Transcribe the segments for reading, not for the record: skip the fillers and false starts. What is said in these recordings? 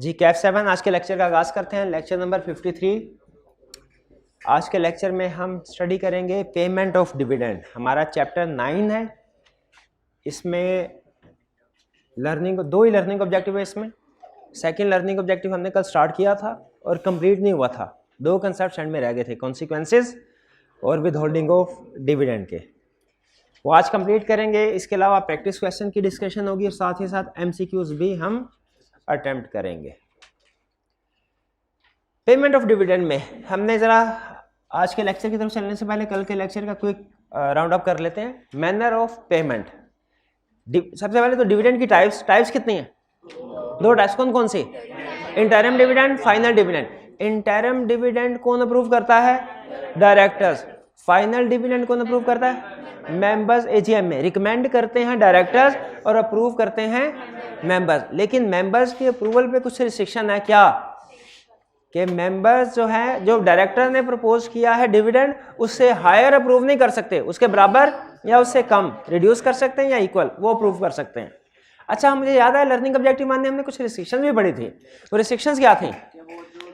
जी कैफ 7 आज के लेक्चर का आगाज़ करते हैं। Lecture number 53। आज के लेक्चर में हम स्टडी करेंगे पेमेंट ऑफ डिविडेंड। हमारा चैप्टर 9 है। इसमें दो ही लर्निंग ऑब्जेक्टिव है। इसमें सेकंड लर्निंग ऑब्जेक्टिव हमने कल स्टार्ट किया था और कंप्लीट नहीं हुआ था। दो कंसेप्ट एंड में रह गए थे, कॉन्सिक्वेंसेस और विद होल्डिंग ऑफ डिविडेंड के। वो आज कंप्लीट करेंगे। इसके अलावा प्रैक्टिस क्वेश्चन की डिस्कशन होगी और साथ ही साथ एमसीक्यूज भी हम अटेम्प्ट करेंगे। पेमेंट ऑफ डिविडेंड में हमने ज़रा आज के लेक्चर की तरफ चलने से पहले कल के लेक्चर का क्विक राउंड अप कर लेते हैं। Manner of payment. सबसे पहले तो डिविडेंड की टाइप्स कितनी हैं? दो टाइप्स। कौन कौन सी? Interim dividend, final dividend. Interim dividend कौन अप्रूव करता है? डायरेक्टर्स। फाइनल डिविडेंड कौन अप्रूव करता है? मेंबर्स एजीएम में रिकमेंड करते हैं डायरेक्टर्स और अप्रूव करते हैं मेंबर्स। लेकिन मेंबर्स की अप्रूवल पे कुछ रिस्ट्रिक्शन है। क्या कि मेंबर्स जो है, जो डायरेक्टर ने प्रपोज किया है डिविडेंड, उससे हायर अप्रूव नहीं कर सकते, उसके बराबर या उससे कम रिड्यूस कर सकते हैं या इक्वल वो अप्रूव कर सकते हैं। अच्छा, मुझे याद है लर्निंग ऑब्जेक्टिव मानने हमने कुछ रिस्ट्रिक्शन भी पढ़ी थी। वो रिस्ट्रिक्शंस क्या थी?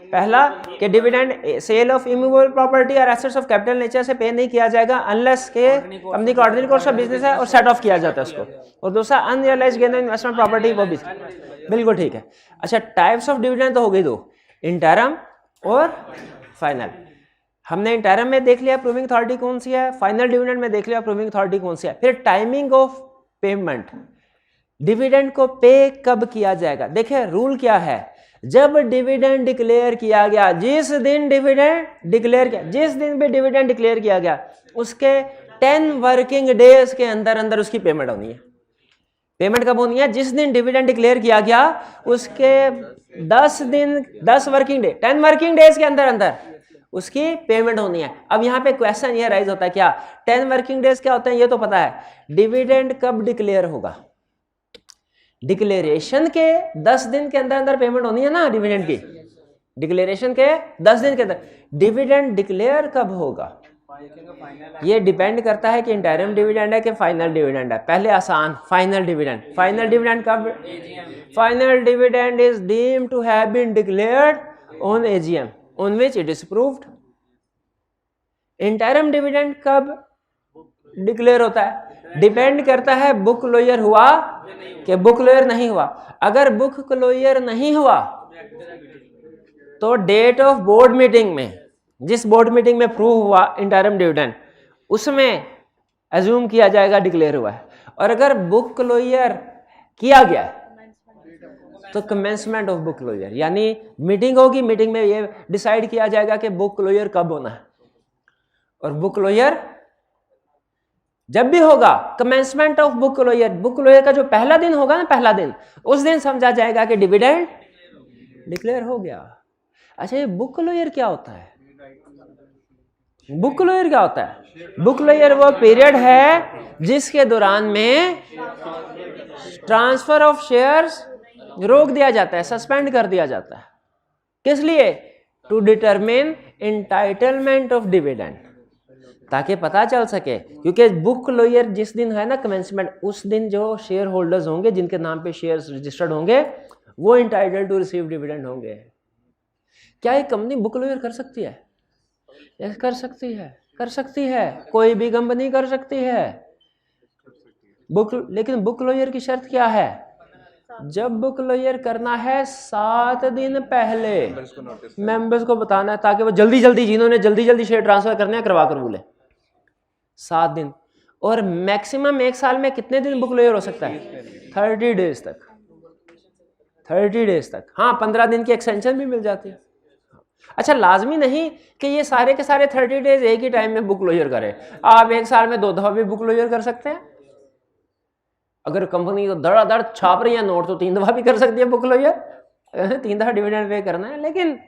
पहला कि dividend sale of immovable property और एसेट्स ऑफ कैपिटल नेचर से पे नहीं किया जाएगा अनलेस के कंपनी का ऑर्डिनरी कोर्स ऑफ बिजनेस है और सेट ऑफ किया जाता है उसको। और दूसरा unrealised gain on investment property, वो भी बिल्कुल ठीक है। अच्छा, टाइप्स ऑफ डिविडेंड तो हो गई दो, इंटरम और फाइनल। हमने इंटरम में देख लिया अप्रूविंग अथॉरिटी कौन सी है, फाइनल डिविडेंड में देख लिया अप्रूविंग अथॉरिटी कौन सी है। फिर टाइमिंग ऑफ पेमेंट, डिविडेंड को पे कब किया जाएगा। देखिए रूल क्या है, जब डिविडेंड डिक्लेयर किया गया, जिस दिन डिविडेंड डिक्लेयर किया, जिस दिन भी डिविडेंड डिक्लेयर किया गया उसके 10 वर्किंग डेज के अंदर अंदर उसकी पेमेंट होनी है। पेमेंट कब होनी है? जिस दिन डिविडेंड डिक्लेयर किया गया उसके 10 वर्किंग डे, 10 वर्किंग डेज के अंदर अंदर उसकी पेमेंट होनी है। अब यहाँ पे क्वेश्चन ये राइज होता है, क्या 10 वर्किंग डेज क्या होते हैं ये तो पता है। डिविडेंड कब डिक्लेयर होगा? डिक्लेरेशन के 10 दिन के अंदर अंदर पेमेंट होनी है ना डिविडेंड की। डिक्लेरेशन के 10 दिन के अंदर डिविडेंड डिक्लेयर कब होगा ये डिपेंड करता है कि इंटरिम डिविडेंड है कि फाइनल डिविडेंड है। पहले आसान, फाइनल डिविडेंड। फाइनल डिविडेंड कब? Final dividend is deemed to have been declared on AGM on which it is approved. Interim dividend कब डिक्लेयर होता है? डिपेंड करता है बुक क्लोजर हुआ कि बुक क्लोजर नहीं हुआ। अगर बुक क्लोजर नहीं हुआ तो डेट ऑफ बोर्ड मीटिंग में, जिस बोर्ड मीटिंग में प्रूव हुआ इंटरिम डिविडेंड, उसमें अज्यूम किया जाएगा डिक्लेयर हुआ है। और अगर बुक क्लोजर किया गया तो कमेंसमेंट ऑफ बुक क्लोजर, यानी मीटिंग होगी, मीटिंग में ये डिसाइड किया जाएगा कि बुक क्लोजर कब होना है। और बुक क्लोजर जब भी होगा, कमेंसमेंट ऑफ बुक क्लोजर का जो पहला दिन होगा ना, पहला दिन, उस दिन समझा जाएगा कि डिविडेंड डिक्लेयर हो गया। अच्छा, ये बुक क्लोजर क्या होता है? बुक क्लोजर क्या होता है? बुक क्लोजर वो पीरियड है जिसके दौरान में ट्रांसफर ऑफ शेयर्स रोक दिया जाता है, सस्पेंड कर दिया जाता है। किस लिए? To determine entitlement of dividend, ताकि पता चल सके। क्योंकि बुक क्लोजर जिस दिन है ना कमेंसमेंट, उस दिन जो शेयर होल्डर्स होंगे जिनके नाम पे शेयर्स रजिस्टर्ड होंगे वो एंटाइटल्ड टू रिसीव डिविडेंड होंगे। क्या एक कंपनी बुक क्लोजर कर सकती है? यस, कर सकती है, कर सकती है। कोई भी कंपनी कर सकती है लेकिन बुक क्लोजर की शर्त क्या है? जब बुक क्लोजर करना है 7 दिन पहले मेंबर्स को बताना है, ताकि वो जल्दी जल्दी, जिन्होंने जल्दी जल्दी शेयर ट्रांसफर करने हैं करवा कर बोले। 7 दिन। और मैक्सिमम 1 साल में कितने दिन बुक क्लोजर हो सकता है? 30 डेज तक। 30 डेज तक। हाँ, 15 दिन की एक्सटेंशन भी मिल जाती है। अच्छा, लाजमी नहीं कि ये सारे के सारे 30 डेज एक ही टाइम में बुक क्लोजर करें। आप 1 साल में 2 दफा भी बुक क्लोजर कर सकते हैं। अगर कंपनी तो धड़ाधड़ छाप रही है नोट तो 3 दफा भी कर सकती है बुक क्लोजर। 3 दफा डिविडेंड पे करना है, लेकिन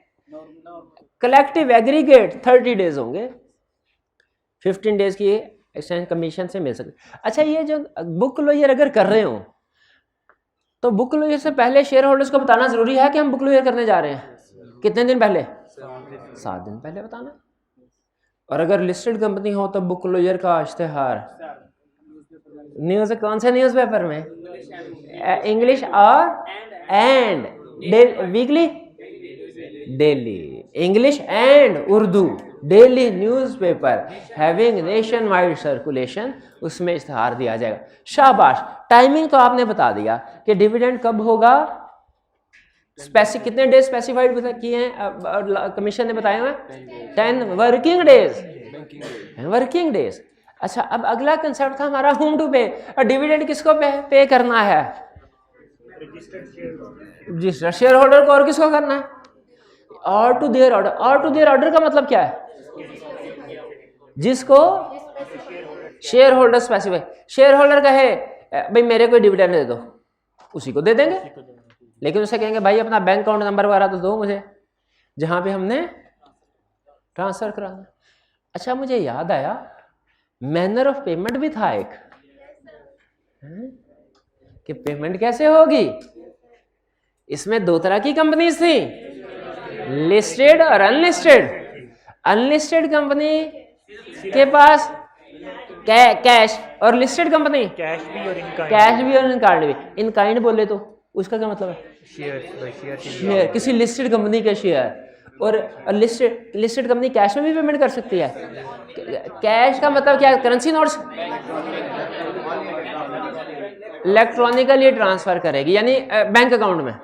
कलेक्टिव एग्रीगेट 30 डेज होंगे। 15 डेज की एक्सटेंशन कमीशन से मिल सकती। अच्छा, ये जो बुक क्लोजर अगर कर रहे हो तो बुक क्लोजर से पहले शेयर होल्डर्स को बताना जरूरी है कि हम बुक क्लोजर करने जा रहे हैं। कितने दिन पहले? 7 दिन पहले बताना। और अगर लिस्टेड कंपनी हो तो बुक क्लोजर का इश्तेहार न्यूज़, कौन से न्यूज़पेपर में? इंग्लिश और and weekly, daily. English and Urdu daily newspaper having nation wide circulation, उसमें इश्तहार दिया जाएगा। शाबाश। टाइमिंग तो आपने बता दिया कि डिविडेंड कब होगा, कितने डेज स्पेसिफाइड किए हैं कमीशन ने बताया हुआ, 10 वर्किंग डेज, वर्किंग डेज। अच्छा, अब अगला कंसेप्ट था हमारा होम टू पे। और डिविडेंड किसको पे करना है, रजिस्टर्ड शेयर होल्डर को। और किसको करना है, और टू देयर ऑर्डर। और टू देयर ऑर्डर का मतलब क्या है, जिसको share holder specify, share holder कहे भाई मेरे को डिविडेंड दे दो, उसी को दे देंगे। लेकिन उसे कहेंगे भाई अपना बैंक अकाउंट नंबर वगैरह तो दो मुझे, जहां पे हमने ट्रांसफर कराना। अच्छा, मुझे याद आया मैनर ऑफ पेमेंट भी था एक, कि पेमेंट कैसे होगी। इसमें दो तरह की कंपनीज थी, लिस्टेड और अनलिस्टेड। अनलिस्टेड कंपनी के पास कैश, और लिस्टेड कंपनी कैश भी और इन काइंड भी। इन काइंड बोले तो उसका क्या मतलब है, शेयर, किसी लिस्टेड कंपनी के शेयर। और लिस्टेड कंपनी कैश में भी पेमेंट कर सकती है। कैश का मतलब क्या है, करेंसी नोट्स इलेक्ट्रॉनिकली ट्रांसफर करेगी, यानी बैंक अकाउंट में।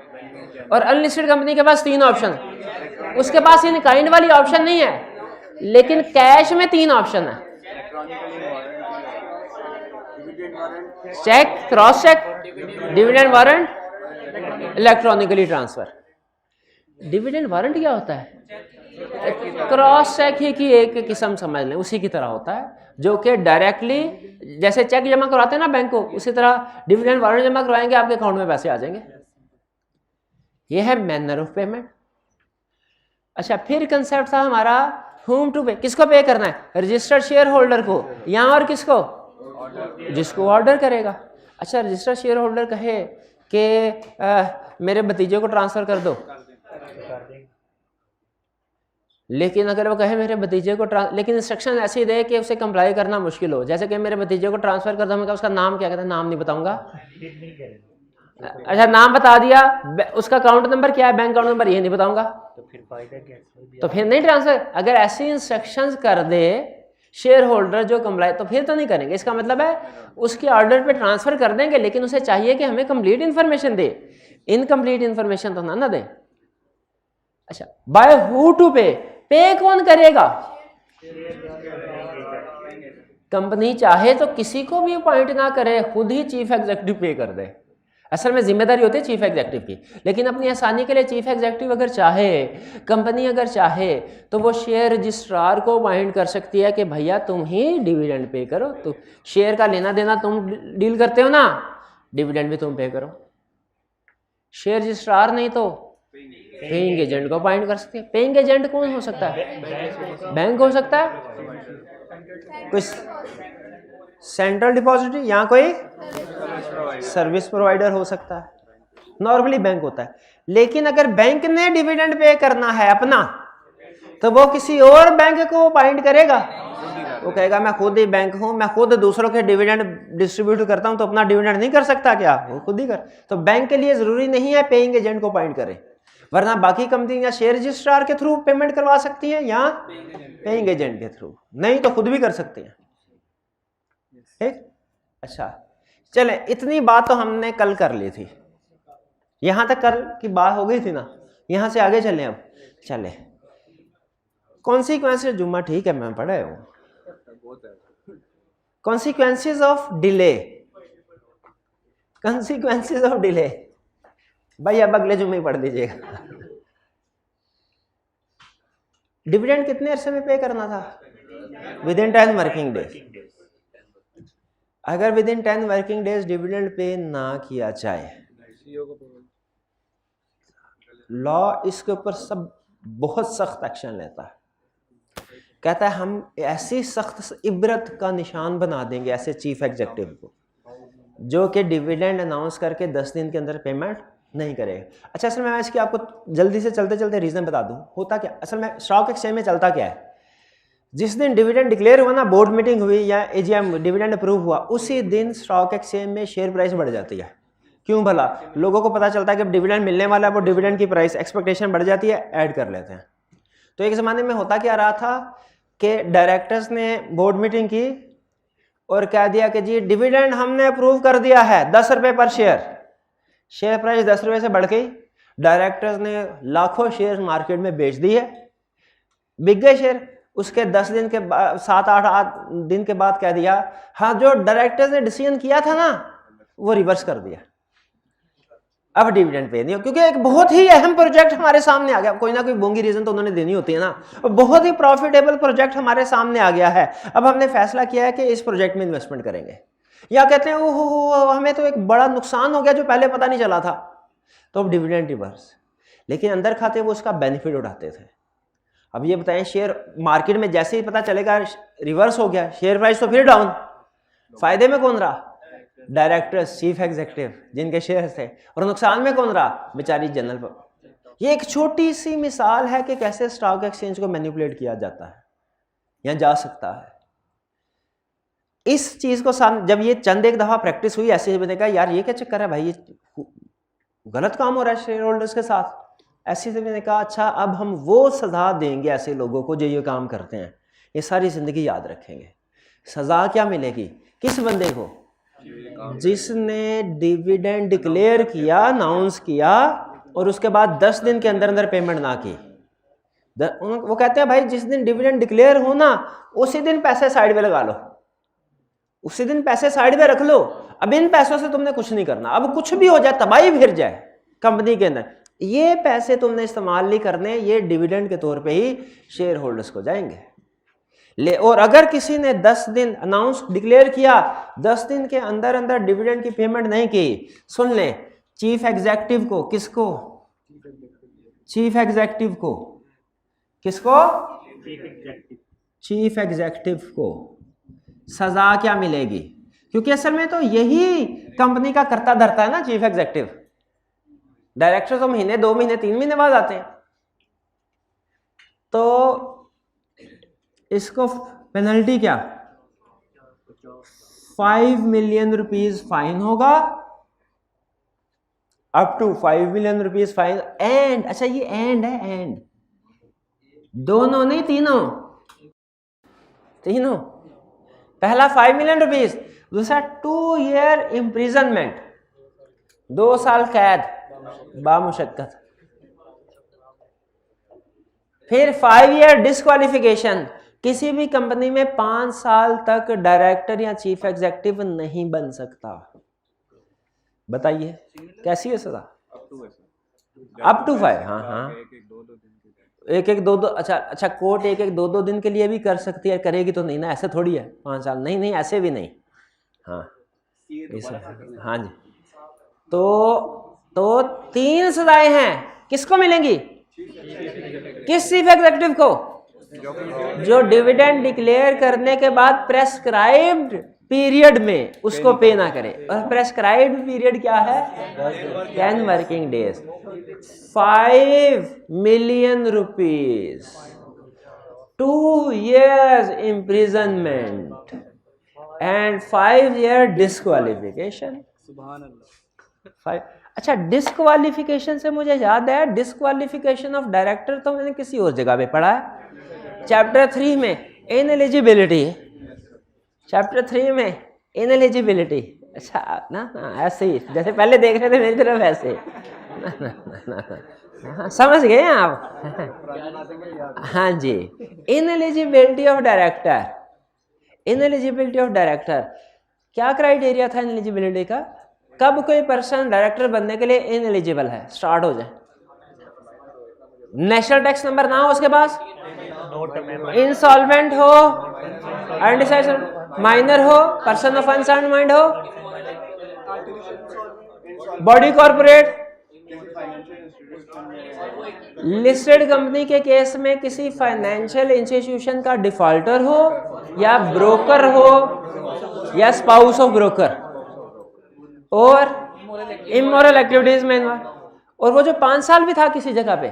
और अनलिस्टेड कंपनी के पास 3 ऑप्शन, उसके पास इन काइंड वाली ऑप्शन नहीं है, लेकिन कैश में 3 ऑप्शन है, cheque, cross cheque, dividend warrant, electronically transfer. Dividend warrant क्या होता है, क्रॉस चेक ही की एक किस्म समझ लें, उसी की तरह होता है, जो कि डायरेक्टली जैसे चेक जमा करवाते हैं ना बैंक को, उसी तरह डिविडेंड वारंट जमा करवाएंगे, आपके अकाउंट में पैसे आ जाएंगे। यह है मैनर ऑफ पेमेंट। अच्छा, फिर कंसेप्ट था हमारा होम टू पे। किसको पे करना है, रजिस्टर्ड शेयर होल्डर को, या और किसको, जिसको ऑर्डर करेगा। अच्छा, रजिस्टर्ड शेयर होल्डर कहे कि मेरे भतीजे को ट्रांसफर कर दो, लेकिन अगर वो कहे मेरे भतीजे को लेकिन इंस्ट्रक्शन ऐसी दे कि उसे कंप्लाई करना मुश्किल हो, जैसे कि मेरे भतीजे को ट्रांसफर कर दो, मैं उसका नाम क्या कहता है, नाम नहीं बताऊंगा। अच्छा, नाम बता दिया, उसका अकाउंट नंबर क्या है, बैंक अकाउंट नंबर, ये नहीं बताऊंगा, तो फिर फायदा क्या, तो फिर नहीं ट्रांसफर। अगर ऐसी इंस्ट्रक्शंस कर दे शेयर होल्डर जो कंप्लाई, तो फिर तो नहीं करेंगे। इसका मतलब है उसके ऑर्डर पे ट्रांसफर कर देंगे, लेकिन उसे चाहिए कि हमें कंप्लीट इन्फॉर्मेशन दे, इनकम्प्लीट इन्फॉर्मेशन तो ना दे। अच्छा, बाय हु टू पे कौन करेगा, कंपनी चाहे तो किसी को भी अपॉइंट ना करे, खुद ही चीफ एग्जीक्यूटिव पे कर दे। असल में जिम्मेदारी होती है चीफ एग्जीक्यूटिव की, लेकिन अपनी आसानी के लिए चीफ एग्जीक्यूटिव अगर चाहे, कंपनी अगर चाहे, तो वो शेयर रजिस्ट्रार को अपॉइंट कर सकती है कि भैया तुम ही डिविडेंड पे करो, तो शेयर का लेना देना तुम डील करते हो ना, डिविडेंड भी तुम पे करो। शेयर रजिस्ट्रार नहीं तो पेइंग एजेंट को अपॉइंट कर सकते हैं। पेइंग एजेंट कौन हो सकता है, बैंक हो सकता है, कोई सेंट्रल डिपॉजिटरी, या कोई सर्विस प्रोवाइडर हो सकता है, नॉर्मली बैंक होता है। लेकिन अगर बैंक ने डिविडेंड पे करना है अपना, तो वो किसी और बैंक को अपॉइंट करेगा, वो कहेगा मैं खुद ही बैंक हूं, मैं खुद दूसरों के डिविडेंड डिस्ट्रीब्यूट करता हूं, तो अपना डिविडेंड नहीं कर सकता क्या, वो खुद ही कर। तो बैंक के लिए जरूरी नहीं है पेइंग एजेंट को अपॉइंट करे, वरना बाकी कंपनी या शेयर रजिस्ट्रार के थ्रू पेमेंट करवा सकती हैं, या पेइंग एजेंट के थ्रू, नहीं तो खुद भी कर सकते हैं। ठीक, अच्छा चले, इतनी बात तो हमने कल कर ली थी, यहां तक कल की बात हो गई थी ना, यहां से आगे चले। अब चले कॉन्सिक्वेंसेस, जुम्मा ठीक है मैं पढ़ा हूं, consequences of delay, consequences of delay भाई अब अगले जुम्मे पढ़ दीजिएगा। डिविडेंड कितने अरसे में पे करना था, विद इन 10 वर्किंग डेज। अगर with in 10 working days dividend pay ना किया जाए, लॉ इसके ऊपर सब बहुत सख्त एक्शन लेता है, कहता है हम ऐसी सख्त इबरत का निशान बना देंगे ऐसे चीफ एग्जीक्यूटिव को, जो कि डिविडेंड अनाउंस करके 10 दिन के अंदर पेमेंट नहीं करेगा। अच्छा, असल में मैं इसकी आपको जल्दी से चलते चलते रीजन बता दूं, होता क्या असल में स्टॉक एक्सचेंज में चलता क्या है, जिस दिन डिविडेंड डिक्लेयर हुआ ना, बोर्ड मीटिंग हुई या एजीएम डिविडेंड अप्रूव हुआ, उसी दिन स्टॉक एक्सचेंज में शेयर प्राइस बढ़ जाती है, क्यों भला? लोगों को पता चलता है कि डिविडेंड मिलने वाला है, वो डिविडेंड की प्राइस एक्सपेक्टेशन बढ़ जाती है, ऐड कर लेते हैं। तो एक ज़माने में होता क्या रहा था कि डायरेक्टर्स ने बोर्ड मीटिंग की और कह दिया कि जी डिविडेंड हमने अप्रूव कर दिया है 10 रुपये पर शेयर। शेयर प्राइस 10 रुपये से बढ़ गई, डायरेक्टर्स ने लाखों शेयर मार्केट में बेच दिए, बिक गए शेयर। उसके 10 दिन के बाद 7-8 दिन के बाद कह दिया हाँ जो डायरेक्टर्स ने डिसीजन किया था ना वो रिवर्स कर दिया, अब डिविडेंड पे नहीं हो, क्योंकि एक बहुत ही अहम प्रोजेक्ट हमारे सामने आ गया। कोई ना कोई बोंगी रीजन तो उन्होंने देनी होती है ना, बहुत ही प्रॉफिटेबल प्रोजेक्ट हमारे सामने आ गया है, अब हमने फैसला किया है कि इस प्रोजेक्ट में इन्वेस्टमेंट करेंगे। या कहते हैं ओहो हमें तो एक बड़ा नुकसान हो गया जो पहले पता नहीं चला था, तो अब डिविडेंड रिवर्स। लेकिन अंदर खाते वो उसका बेनिफिट उठाते थे। अब ये बताएं शेयर मार्केट में जैसे ही पता चलेगा रिवर्स हो गया, शेयर प्राइस तो फिर डाउन, फायदे में कौन रहा? डायरेक्टर्स, चीफ एग्जीक्यूटिव जिनके शेयर थे, और नुकसान में कौन रहा? बेचारी जनरल। ये एक छोटी सी मिसाल है कि कैसे स्टॉक एक्सचेंज को मैनिपुलेट किया जाता है या जा सकता है। इस चीज को जब ये चंद एक दफा प्रैक्टिस हुई ऐसे मैंने कहा यार ये क्या चक्कर है भाई, ये गलत काम हो रहा है शेयर होल्डर्स के साथ। ऐसे से मैंने कहा अच्छा अब हम वो सजा देंगे ऐसे लोगों को जो ये काम करते हैं, ये सारी जिंदगी याद रखेंगे। सजा क्या मिलेगी? किस बंदे को? जिसने डिविडेंड डिक्लेयर किया, अनाउंस किया और उसके बाद 10 दिन के अंदर अंदर पेमेंट ना की। वो कहते हैं भाई जिस दिन डिविडेंड डिक्लेयर हो ना उसी दिन पैसे साइड में लगा लो, उसी दिन पैसे साइड में रख लो। अब इन पैसों से तुमने कुछ नहीं करना, अब कुछ भी हो जाए, तबाही फिर जाए कंपनी के अंदर, ये पैसे तुमने इस्तेमाल नहीं करने, ये डिविडेंड के तौर पे ही शेयर होल्डर्स को जाएंगे। और अगर किसी ने 10 दिन अनाउंस डिक्लेयर किया, 10 दिन के अंदर अंदर डिविडेंड की पेमेंट नहीं की, सुन ले चीफ एग्जीक्यूटिव को, किसको? चीफ एग्जीक्यूटिव को, किसको? चीफ एग्जीक्यूटिव को सजा क्या मिलेगी? क्योंकि असल में तो यही कंपनी का करता धरता है ना चीफ एग्जीक्यूटिव। डायरेक्टर तो महीने, 2 महीने, 3 महीने बाद आते हैं। तो इसको पेनल्टी क्या? 5 मिलियन रुपीज फाइन होगा, up to 5 million rupees fine. And अच्छा ये एंड है, एंड दोनों नहीं, तीनों। पहला 5 मिलियन रुपीज, दूसरा 2 ईयर इम्प्रिजनमेंट, 2 साल कैद बामुशक्कत, फिर 5 ईयर डिस्क्वालिफिकेशन, किसी भी कंपनी में 5 साल तक डायरेक्टर या चीफ एग्जीक्यूटिव नहीं बन सकता। बताइए कैसी है सजा? Up to 5। हाँ 1-2 अच्छा कोर्ट 1-2 दिन के लिए भी कर सकती है, करेगी तो नहीं ना, ऐसे थोड़ी है 5 साल, नहीं ऐसे भी नहीं। हाँ हाँ जी। तो 3 सजाएं हैं, किसको मिलेंगी? किस चीफ एग्जीक्यूटिव को? जो डिविडेंड डिक्लेयर करने के बाद प्रेस्क्राइब्ड पीरियड में उसको पे ना करे। और प्रेस्क्राइब्ड पीरियड क्या है? 10 working days. 5 million rupees, 2 years imprisonment and 5 year disqualification. अच्छा डिस्क्वालिफिकेशन से मुझे याद है, डिस्क्वालिफिकेशन ऑफ डायरेक्टर तो मैंने किसी और जगह पे पढ़ा है, चैप्टर 3 में इनएलिजिबिलिटी, चैप्टर 3 में इनएलिजिबिलिटी। अच्छा ना, ऐसे ही जैसे पहले देख रहे थे मेरी तरफ, ऐसे समझ गए आप? हाँ जी। इनएलिजिबिलिटी ऑफ डायरेक्टर, इनएलिजिबिलिटी ऑफ डायरेक्टर क्या क्राइटेरिया था इनएलिजिबिलिटी का? कब कोई पर्सन डायरेक्टर बनने के लिए इनएलिजिबल है? स्टार्ट हो जाए, नेशनल टैक्स नंबर ना हो उसके पास, इंसॉल्वेंट हो, अनडिसाइडेड माइनर हो, पर्सन ऑफ अनसाउंड माइंड हो, बॉडी कॉर्पोरेट, लिस्टेड कंपनी के केस में किसी फाइनेंशियल इंस्टीट्यूशन का डिफॉल्टर हो, या ब्रोकर हो, या स्पाउस ऑफ ब्रोकर, और इमोरल एक्टिविटीज में इन्वॉल्व। और वो जो 5 साल भी था किसी जगह पे,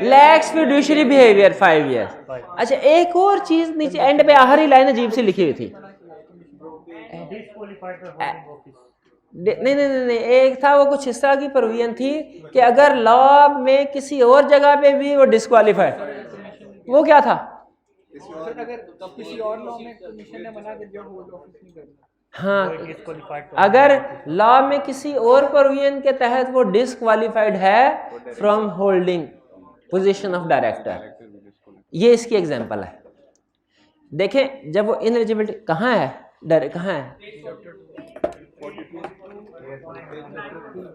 लैक्स फिड्यूशरी बिहेवियर 5 years। अच्छा एक और चीज नीचे एंड पे आखिरी लाइन अजीब सी लिखी हुई थी, नहीं नहीं नहीं नहीं, एक था वो कुछ इस तरह की प्रोविजन थी कि अगर लॉ में किसी और जगह पे भी वो डिस्क्वालीफाइड, वो क्या था? अगर किसी और लॉ में कमीशन ने मना कर दिया होल्ड ऑफिस नहीं करना, हाँ, अगर लॉ में किसी और प्रोविजन के तहत वो डिस्क्वालीफाइड है from holding position of director, ये इसकी एग्जांपल है। देखें जब वो इनएलिजिबिलिटी कहाँ है, डायरेक्ट कहाँ है,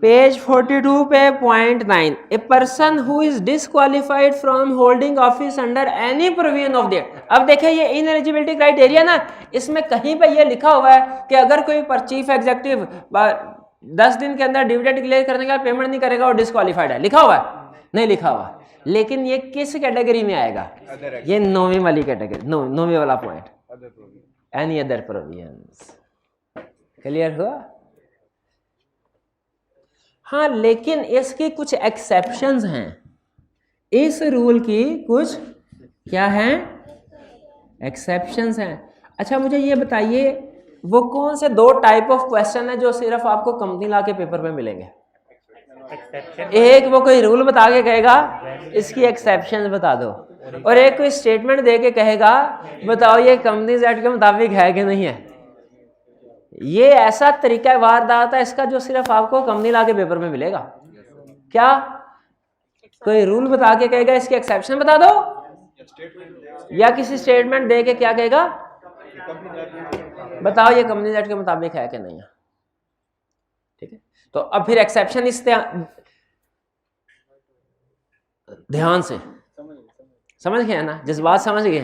पेज 42 पे point 9, a person who is disqualified from holding office under any provision of that. अब देखें ये इनएलिजिबिलिटी क्राइटेरिया ना, इसमें कहीं पे ये लिखा हुआ है कि अगर कोई चीफ एग्जीक्यूटिव 10 दिन के अंदर डिविडेंड डिक्लेयर करने का पेमेंट नहीं करेगा, वो डिस्क्वालिफाइड है, लिखा हुआ है? नहीं लिखा हुआ। लेकिन ये किस कैटेगरी में आएगा? ये 9वीं वाली कैटेगरी, 9वीं वाला point, any other provisions. Clear हुआ? हाँ, लेकिन इसकी कुछ एक्सेप्शंस हैं, इस रूल की कुछ क्या हैं, एक्सेप्शंस हैं। अच्छा मुझे ये बताइए वो कौन से 2 टाइप ऑफ क्वेश्चन है जो सिर्फ आपको कंपनी लॉ के पेपर में मिलेंगे? एक वो कोई रूल बता के कहेगा इसकी एक्सेप्शन बता दो, और एक कोई स्टेटमेंट दे के कहेगा बताओ ये कंपनीज एक्ट के मुताबिक है कि नहीं है। ये ऐसा तरीका वारदात है इसका जो सिर्फ आपको कंपनी लॉ के पेपर में मिलेगा। क्या कोई रूल बता के कहेगा इसकी एक्सेप्शन बता दो, या किसी स्टेटमेंट दे के क्या कहेगा बताओ ये कंपनी एक्ट के मुताबिक है कि नहीं है। ठीक है, तो अब फिर एक्सेप्शन इस ध्यान से समझ गए ना, जज्बात समझ गए?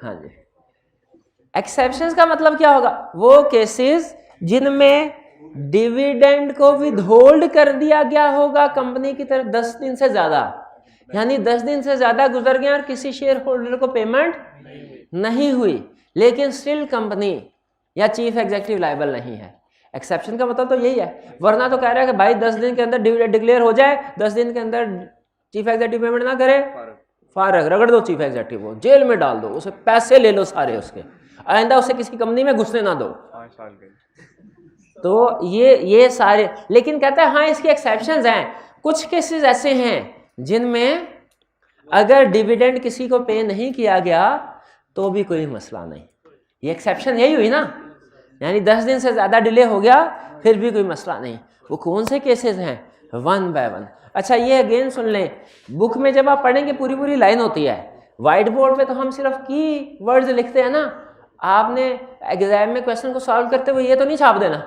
हाँ जी। एक्सेप्शंस का मतलब क्या होगा? वो केसेस जिनमें डिविडेंड को विदहोल्ड कर दिया गया होगा कंपनी की तरफ 10 दिन से ज्यादा, यानी 10 दिन से ज्यादा गुजर गया और किसी शेयर होल्डर को पेमेंट नहीं हुई, लेकिन स्टिल कंपनी या चीफ एग्जीक्यूटिव लायबल नहीं है। एक्सेप्शन का मतलब तो यही है, वरना तो कह रहा है कि भाई 10 दिन के अंदर डिविडेंड डिक्लेयर हो जाए, 10 दिन के अंदर चीफ एग्जीक्यूटिव पेमेंट ना करे, फारग रगड़ दो चीफ एग्जीक्यूटिव को, जेल में डाल दो, उसे पैसे ले लो सारे उसके, आइंदा उसे किसी कंपनी में घुसने ना दो। तो ये सारे, लेकिन कहता है हाँ इसके एक्सेप्शंस हैं। कुछ केसेस ऐसे हैं जिनमें अगर डिविडेंड किसी को पे नहीं किया गया तो भी कोई मसला नहीं। ये एक्सेप्शन यही हुई ना, यानी 10 दिन से ज़्यादा डिले हो गया फिर भी कोई मसला नहीं। वो कौन से केसेस हैं? 1 बाय 1। अच्छा ये अगेन सुन लें, बुक में जब आप पढ़ेंगे पूरी पूरी लाइन होती है, व्हाइट बोर्ड पे तो हम सिर्फ की वर्ड्स लिखते हैं ना। आपने एग्जाम में क्वेश्चन को सॉल्व करते हुए ये तो नहीं छाप देना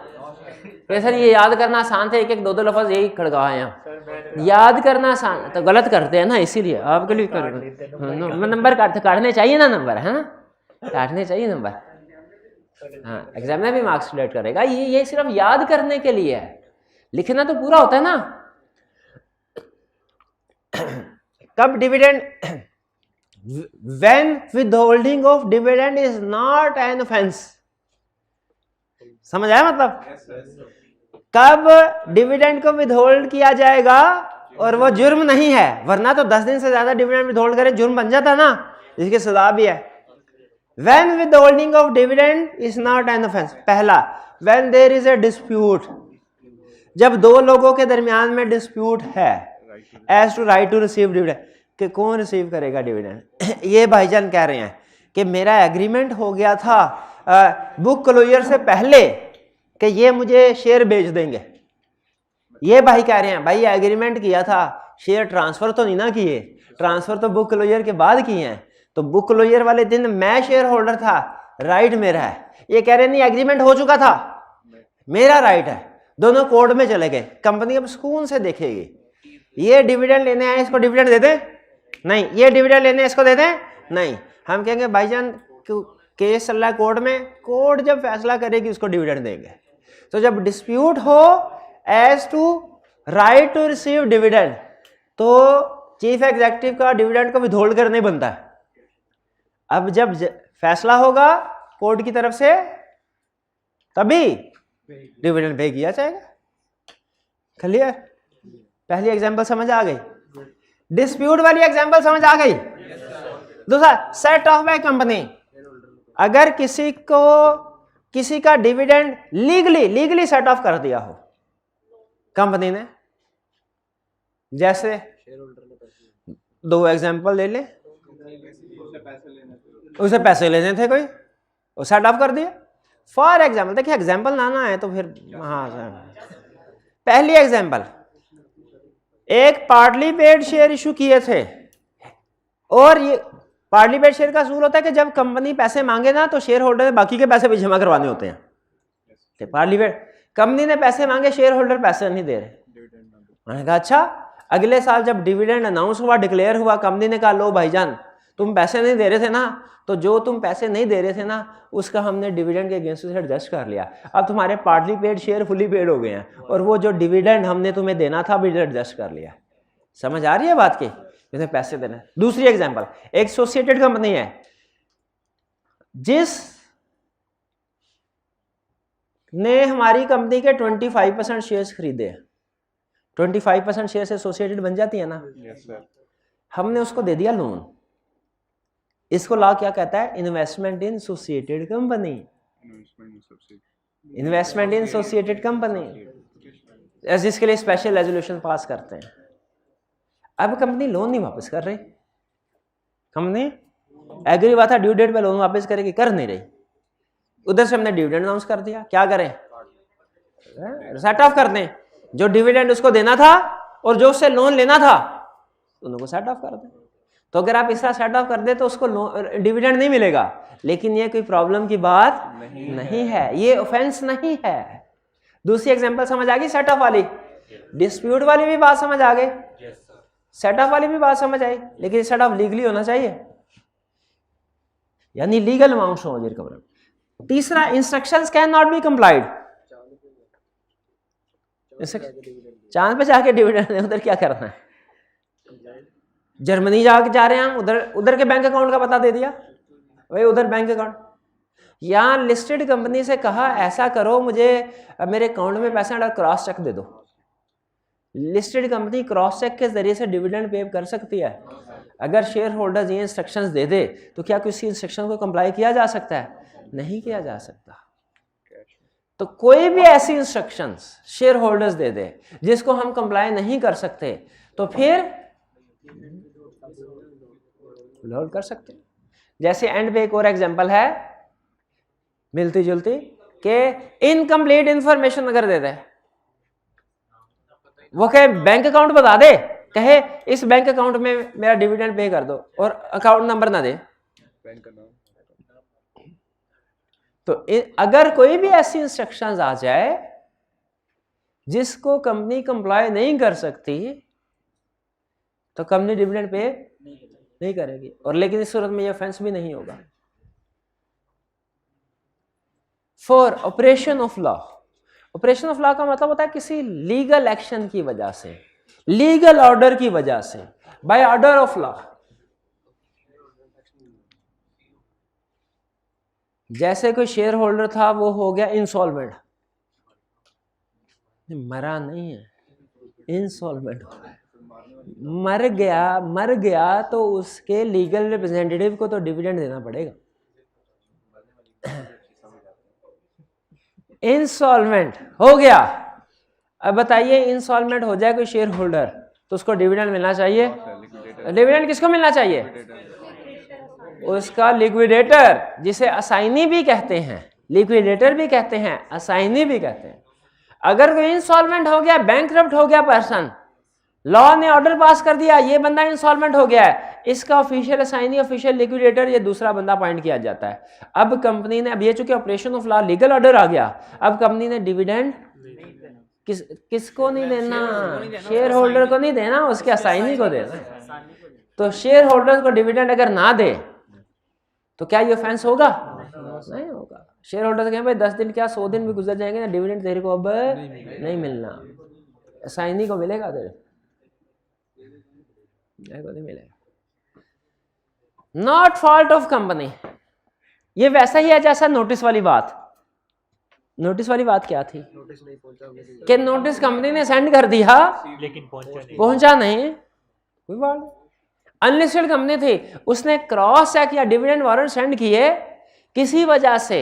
कि सर ये याद करना आसान था, एक एक 2-2 लफ्ज यही खड़का है यहाँ, याद करना आसान तो गलत करते हैं ना, इसीलिए आपके लिए नंबर काटने चाहिए ना, नंबर है ना, काटने चाहिए नंबर। हाँ, एग्जाम में भी मार्क्स सिलेक्ट करेगा। ये सिर्फ याद करने के लिए है, लिखना तो पूरा होता है ना। कब dividend, when withholding of dividend is not an offense, समझ आया मतलब? कब डिविडेंड को विदहोल्ड किया जाएगा और वो जुर्म नहीं है, वरना तो 10 दिन से ज्यादा डिविडेंड विदहोल्ड करे जुर्म बन जाता ना, जिसकी सजा भी है। when withholding of dividend is not an offense, पहला when there is a dispute, जब 2 लोगों के दरमियान में डिस्प्यूट है as to right to receive dividend, कि कौन रिसीव करेगा डिविडेंड। ये भाईजान कह रहे हैं कि मेरा एग्रीमेंट हो गया था बुक क्लोजर से पहले कि ये मुझे शेयर बेच देंगे। ये भाई कह रहे हैं भाई ये एग्रीमेंट किया था, शेयर ट्रांसफर तो नहीं ना किए, ट्रांसफर तो बुक क्लोजर के बाद किए हैं, तो बुक क्लोजर वाले दिन मैं शेयर होल्डर था, राइट मेरा है। ये कह रहे नहीं एग्रीमेंट हो चुका था, मेरा राइट है। दोनों कोर्ट में चले गए, कंपनी अब सुकून से देखेगी, ये डिविडेंड लेने आए इसको डिविडेंड दे दें नहीं, ये डिविडेंड लेने इसको दे दें नहीं। हम कहेंगे भाईजान केस चल रहा है कोर्ट में, कोर्ट जब फैसला करेगी उसको डिविडेंड देंगे। तो जब डिस्प्यूट हो as to right to receive dividend, तो चीफ एग्जीक्यूटिव का डिविडेंड को विथहोल्ड करने बनता है। अब जब फैसला होगा कोर्ट की तरफ से तभी डिविडेंड पे किया जाएगा। क्लियर? पहली एग्जांपल समझ आ गई, डिस्प्यूट वाली एग्जांपल समझ आ गई। दूसरा सेट ऑफ बाय कंपनी, अगर किसी को किसी का डिविडेंड लीगली सेट ऑफ कर दिया हो कंपनी ने, जैसे दो एग्जांपल ले ले, उसे पैसे लेने थे कोई, वो सेट ऑफ कर दिया। फॉर एग्जाम्पल, देखिए एग्जाम्पल लाना है तो फिर हाँ, पहली एग्जाम्पल, एक पार्टली पेड शेयर इशू किए थे, और ये पार्टली पेड शेयर का असूल होता है कि जब कंपनी पैसे मांगे ना तो शेयर होल्डर बाकी के पैसे भी जमा करवाने होते हैं। पार्टली पेड, कंपनी ने पैसे मांगे, शेयर होल्डर पैसे नहीं दे रहे, मैंने कहा अच्छा, अगले साल जब डिविडेंड अनाउंस हुआ, डिक्लेयर हुआ, कंपनी ने कहा लो भाईजान तुम पैसे नहीं दे रहे थे ना, तो जो तुम पैसे नहीं दे रहे थे ना उसका हमने डिविडेंड के अगेंस्ट से एडजस्ट कर लिया, अब तुम्हारे partly paid share fully paid हो गए हैं, और वो जो डिविडेंड हमने तुम्हें देना था भी एडजस्ट कर लिया। समझ आ रही है बात की, जैसे पैसे देना। दूसरी एग्जांपल, एक एसोसिएटेड कंपनी है जिस ने हमारी कंपनी के 25% शेयर्स खरीदे, 25% शेयर से एसोसिएटेड बन जाती है ना। Yes sir. हमने उसको दे दिया लोन, इसको लॉ क्या कहता है, इन्वेस्टमेंट इन एसोसिएटेड कंपनी, इन्वेस्टमेंट इन एसोसिएटेड कंपनी, जिसके लिए स्पेशल रेजोल्यूशन पास करते हैं। अब कंपनी लोन नहीं वापस कर रही, कंपनी एग्री हुआ था ड्यू डेट पे लोन वापस करेगी, कर नहीं रही, उधर से हमने डिविडेंड अनाउंस कर दिया, क्या करें, सेट ऑफ कर दें, जो डिविडेंड उसको देना था और जो उससे लोन लेना था दोनों को सेट ऑफ कर दें। तो अगर आप इस तरह सेट ऑफ कर दे तो उसको डिविडेंड नहीं मिलेगा, लेकिन ये कोई प्रॉब्लम की बात नहीं है, ये ऑफेंस नहीं है। दूसरी एग्जांपल समझ आ गई सेट ऑफ वाली, डिस्प्यूट वाली भी बात समझ आ गई, सेट ऑफ वाली भी बात समझ आई, लेकिन सेट ऑफ लीगली होना चाहिए, यानी लीगल अमाउंट्स हो रिकवर। तीसरा, instructions can not be complied, चांद पे जाके डिविडेंड उधर क्या करना है, जर्मनी जा रहे हैं हम, उधर के बैंक अकाउंट का पता दे दिया, भाई उधर बैंक अकाउंट, यहाँ लिस्टेड कंपनी से कहा ऐसा करो मुझे मेरे अकाउंट में पैसा डाल, क्रॉस चेक दे दो। लिस्टेड कंपनी क्रॉस चेक के जरिए से डिविडेंड पे कर सकती है। अगर शेयर होल्डर्स ये इंस्ट्रक्शंस दे दे तो क्या किसी इंस्ट्रक्शन को कंप्लाई किया जा सकता है, नहीं किया जा सकता। तो कोई भी ऐसी इंस्ट्रक्शंस शेयर होल्डर्स दे दे जिसको हम कंप्लाई नहीं कर सकते तो फिर लोड कर सकते हैं। जैसे एंड पे एक और एग्जांपल है मिलती जुलती कि इनकम्प्लीट इंफॉर्मेशन अगर दे दे, वो कहे बैंक अकाउंट बता दे, कहे इस बैंक अकाउंट में मेरा डिविडेंड पे कर दो और अकाउंट नंबर ना दे, बैंक का नाम, तो अगर कोई भी ऐसी इंस्ट्रक्शंस आ जाए जिसको कंपनी कंप्लाई नहीं कर सकती तो कंपनी डिविडेंड पे नहीं करेगी, और लेकिन इस सूरत में ये ऑफेंस भी नहीं होगा। For operation of law, operation of law का मतलब होता है किसी लीगल एक्शन की वजह से, लीगल ऑर्डर की वजह से, बाय ऑर्डर ऑफ लॉ। जैसे कोई शेयर होल्डर था वो हो गया इंसॉल्वेंट, मरा नहीं है, इंसॉल्वेंट हो गया, मर गया तो उसके लीगल रिप्रेजेंटेटिव को तो डिविडेंड देना पड़ेगा। इंसॉल्वेंट हो गया, अब बताइए इंसॉल्वेंट हो जाए कोई शेयर होल्डर तो उसको डिविडेंड मिलना चाहिए। डिविडेंड किसको मिलना चाहिए, उसका लिक्विडेटर, जिसे असाइनी भी कहते हैं, लिक्विडेटर भी कहते हैं, असाइनी भी कहते हैं। अगर कोई इंसॉल्वेंट हो गया, बैंकरप्ट हो गया पर्सन, लॉ ने ऑर्डर पास कर दिया ये बंदा इंसॉल्वेंट हो गया है, इसका ऑफिशियल असाइनी, ऑफिशियल लिक्विडेटर ये दूसरा बंदा अपॉइंट किया जाता है। अब कंपनी ने, अब ये चूंकि operation of law legal order आ गया, अब कंपनी ने डिविडेंड किसको नहीं देना, शेयर होल्डर को नहीं देना, उसके असाइनी को देना। तो शेयर होल्डर को डिविडेंड अगर ना दे तो क्या ये ऑफेंस होगा, नहीं होगा। शेयर होल्डर कहें भाई 10 दिन क्या 100 दिन भी गुजर जाएंगे ना, डिविडेंड तेरे को अब नहीं मिलना, असाइनी को मिलेगा, तेरे को नहीं मिलेगा। नॉट फॉल्ट ऑफ कंपनी, ये वैसा ही है जैसा नोटिस वाली बात। नोटिस वाली बात क्या थी कि नोटिस कंपनी ने सेंड कर दिया लेकिन पहुंचा नहीं, कोई बात नहीं। अनलिस्टेड कंपनी थी, उसने क्रॉस चेक या डिविडेंड वारंट सेंड किए, किसी वजह से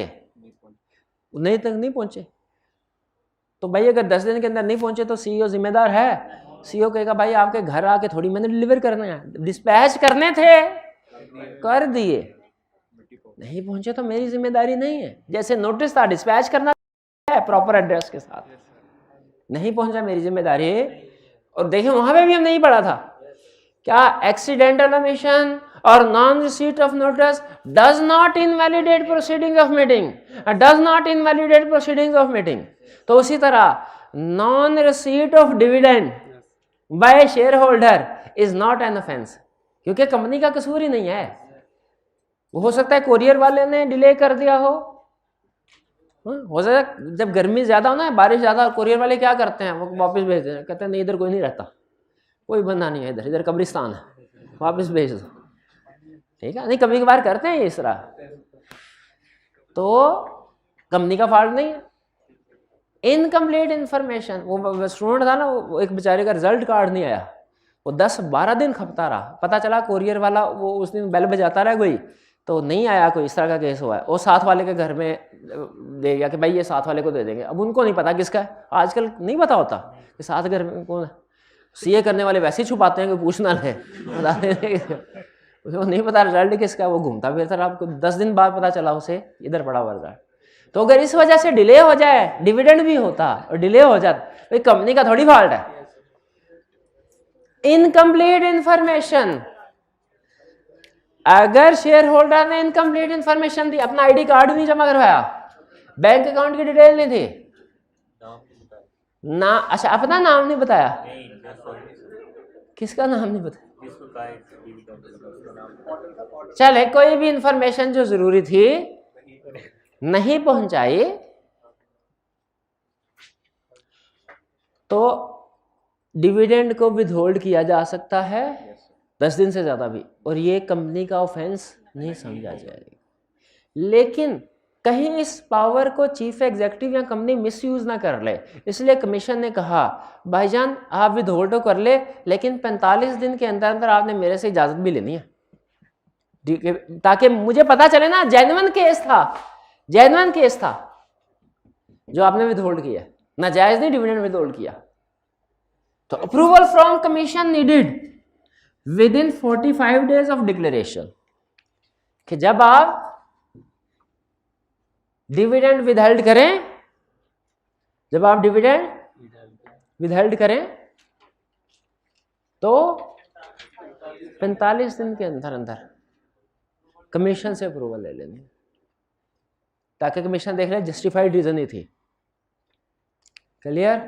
नहीं तक नहीं पहुंचे तो भाई अगर 10 दिन के अंदर नहीं पहुंचे तो सीईओ जिम्मेदार है। सीईओ कहेगा भाई आपके घर आके थोड़ी मैंने डिलीवर करना है, डिस्पैच करने थे कर दिए, नहीं पहुंचे तो मेरी जिम्मेदारी नहीं है। जैसे नोटिस था डिस्पैच करना है प्रॉपर एड्रेस के साथ, नहीं पहुंचा मेरी जिम्मेदारी है। और देखिए वहां पे भी हम नहीं पढ़ा था क्या एक्सीडेंटल ओमिशन और non receipt of notice does not invalidate proceeding of meeting, does not invalidate proceedings of meeting. तो उसी तरह non receipt of dividend by share holder is not an offence, क्योंकि कंपनी का कसूर ही नहीं है। वो हो सकता है कोरियर वाले ने डिले कर दिया हो सकता है जब गर्मी ज्यादा हो ना, बारिश ज्यादा, कोरियर वाले क्या करते हैं वो वापस भेज देते हैं, कहते हैं नहीं इधर कोई नहीं रहता, कोई बंदा नहीं है इधर, इधर कब्रिस्तान है, वापस भेज दो, ठीक है। नहीं कभी कभार करते हैं इस तरह, तो कंपनी का फॉल्ट नहीं है। इनकम्प्लीट इंफॉर्मेशन, वो स्टूडेंट था ना, वो एक बेचारे का रिजल्ट कार्ड नहीं आया, वो 10-12 दिन खपता रहा, पता चला कोरियर वाला वो उस दिन बेल बजाता रहा कोई, तो नहीं आया, कोई इस तरह का केस हुआ है, वो साथ वाले के घर में दे गया कि भाई ये साथ वाले को दे देंगे। अब उनको नहीं पता किसका है, आजकल नहीं पता होता कि साथ घर में कौन है, सीए करने वाले वैसे ही छुपाते हैं कि पूछना है, वो नहीं पता रिजल्ट किसका, वो घूमता फिरता रहा, आपको 10 दिन बाद पता चला उसे इधर पड़ा हुआ रिजल्ट। तो अगर इस वजह से डिले हो जाए, डिविडेंड भी होता और डिले हो जाता, तो कंपनी का थोड़ी फॉल्ट है। इनकम्प्लीट इंफॉर्मेशन, अगर शेयर होल्डर ने इनकम्प्लीट इंफॉर्मेशन दी, अपना आईडी कार्ड नहीं जमा करवाया, बैंक अकाउंट की डिटेल नहीं थी ना, अच्छा अपना नाम नहीं बताया, किसका नाम नहीं बताया, चले कोई भी इंफॉर्मेशन जो जरूरी थी नहीं पहुंचाई, तो डिविडेंड को विथहोल्ड किया जा सकता है 10 दिन से ज्यादा भी, और ये कंपनी का ऑफेंस नहीं समझा जाएगा। लेकिन कहीं इस पावर को चीफ एग्जीक्यूटिव या कंपनी मिसयूज ना कर ले, इसलिए कमीशन ने कहा भाईजान आप विथहोल्ड तो कर ले, लेकिन 45 दिन के अंदर अंदर आपने मेरे से इजाजत भी लेनी है, ताकि मुझे पता चले ना जेन्युइन केस था, जेन्युइन केस था जो आपने विथहोल्ड किया, नाजायज नहीं डिविडेंड विथहोल्ड किया। तो approval from commission needed with in 45 days of declaration, कि जब आप डिविडेंड विथहेल्ड करें, जब आप डिविडेंड विथहेल्ड करें तो 45 दिन के अंदर अंदर कमीशन से अप्रूवल ले लेनी, ताकि कमीशन देख ले जस्टिफाइड रीजन ही थी। क्लियर?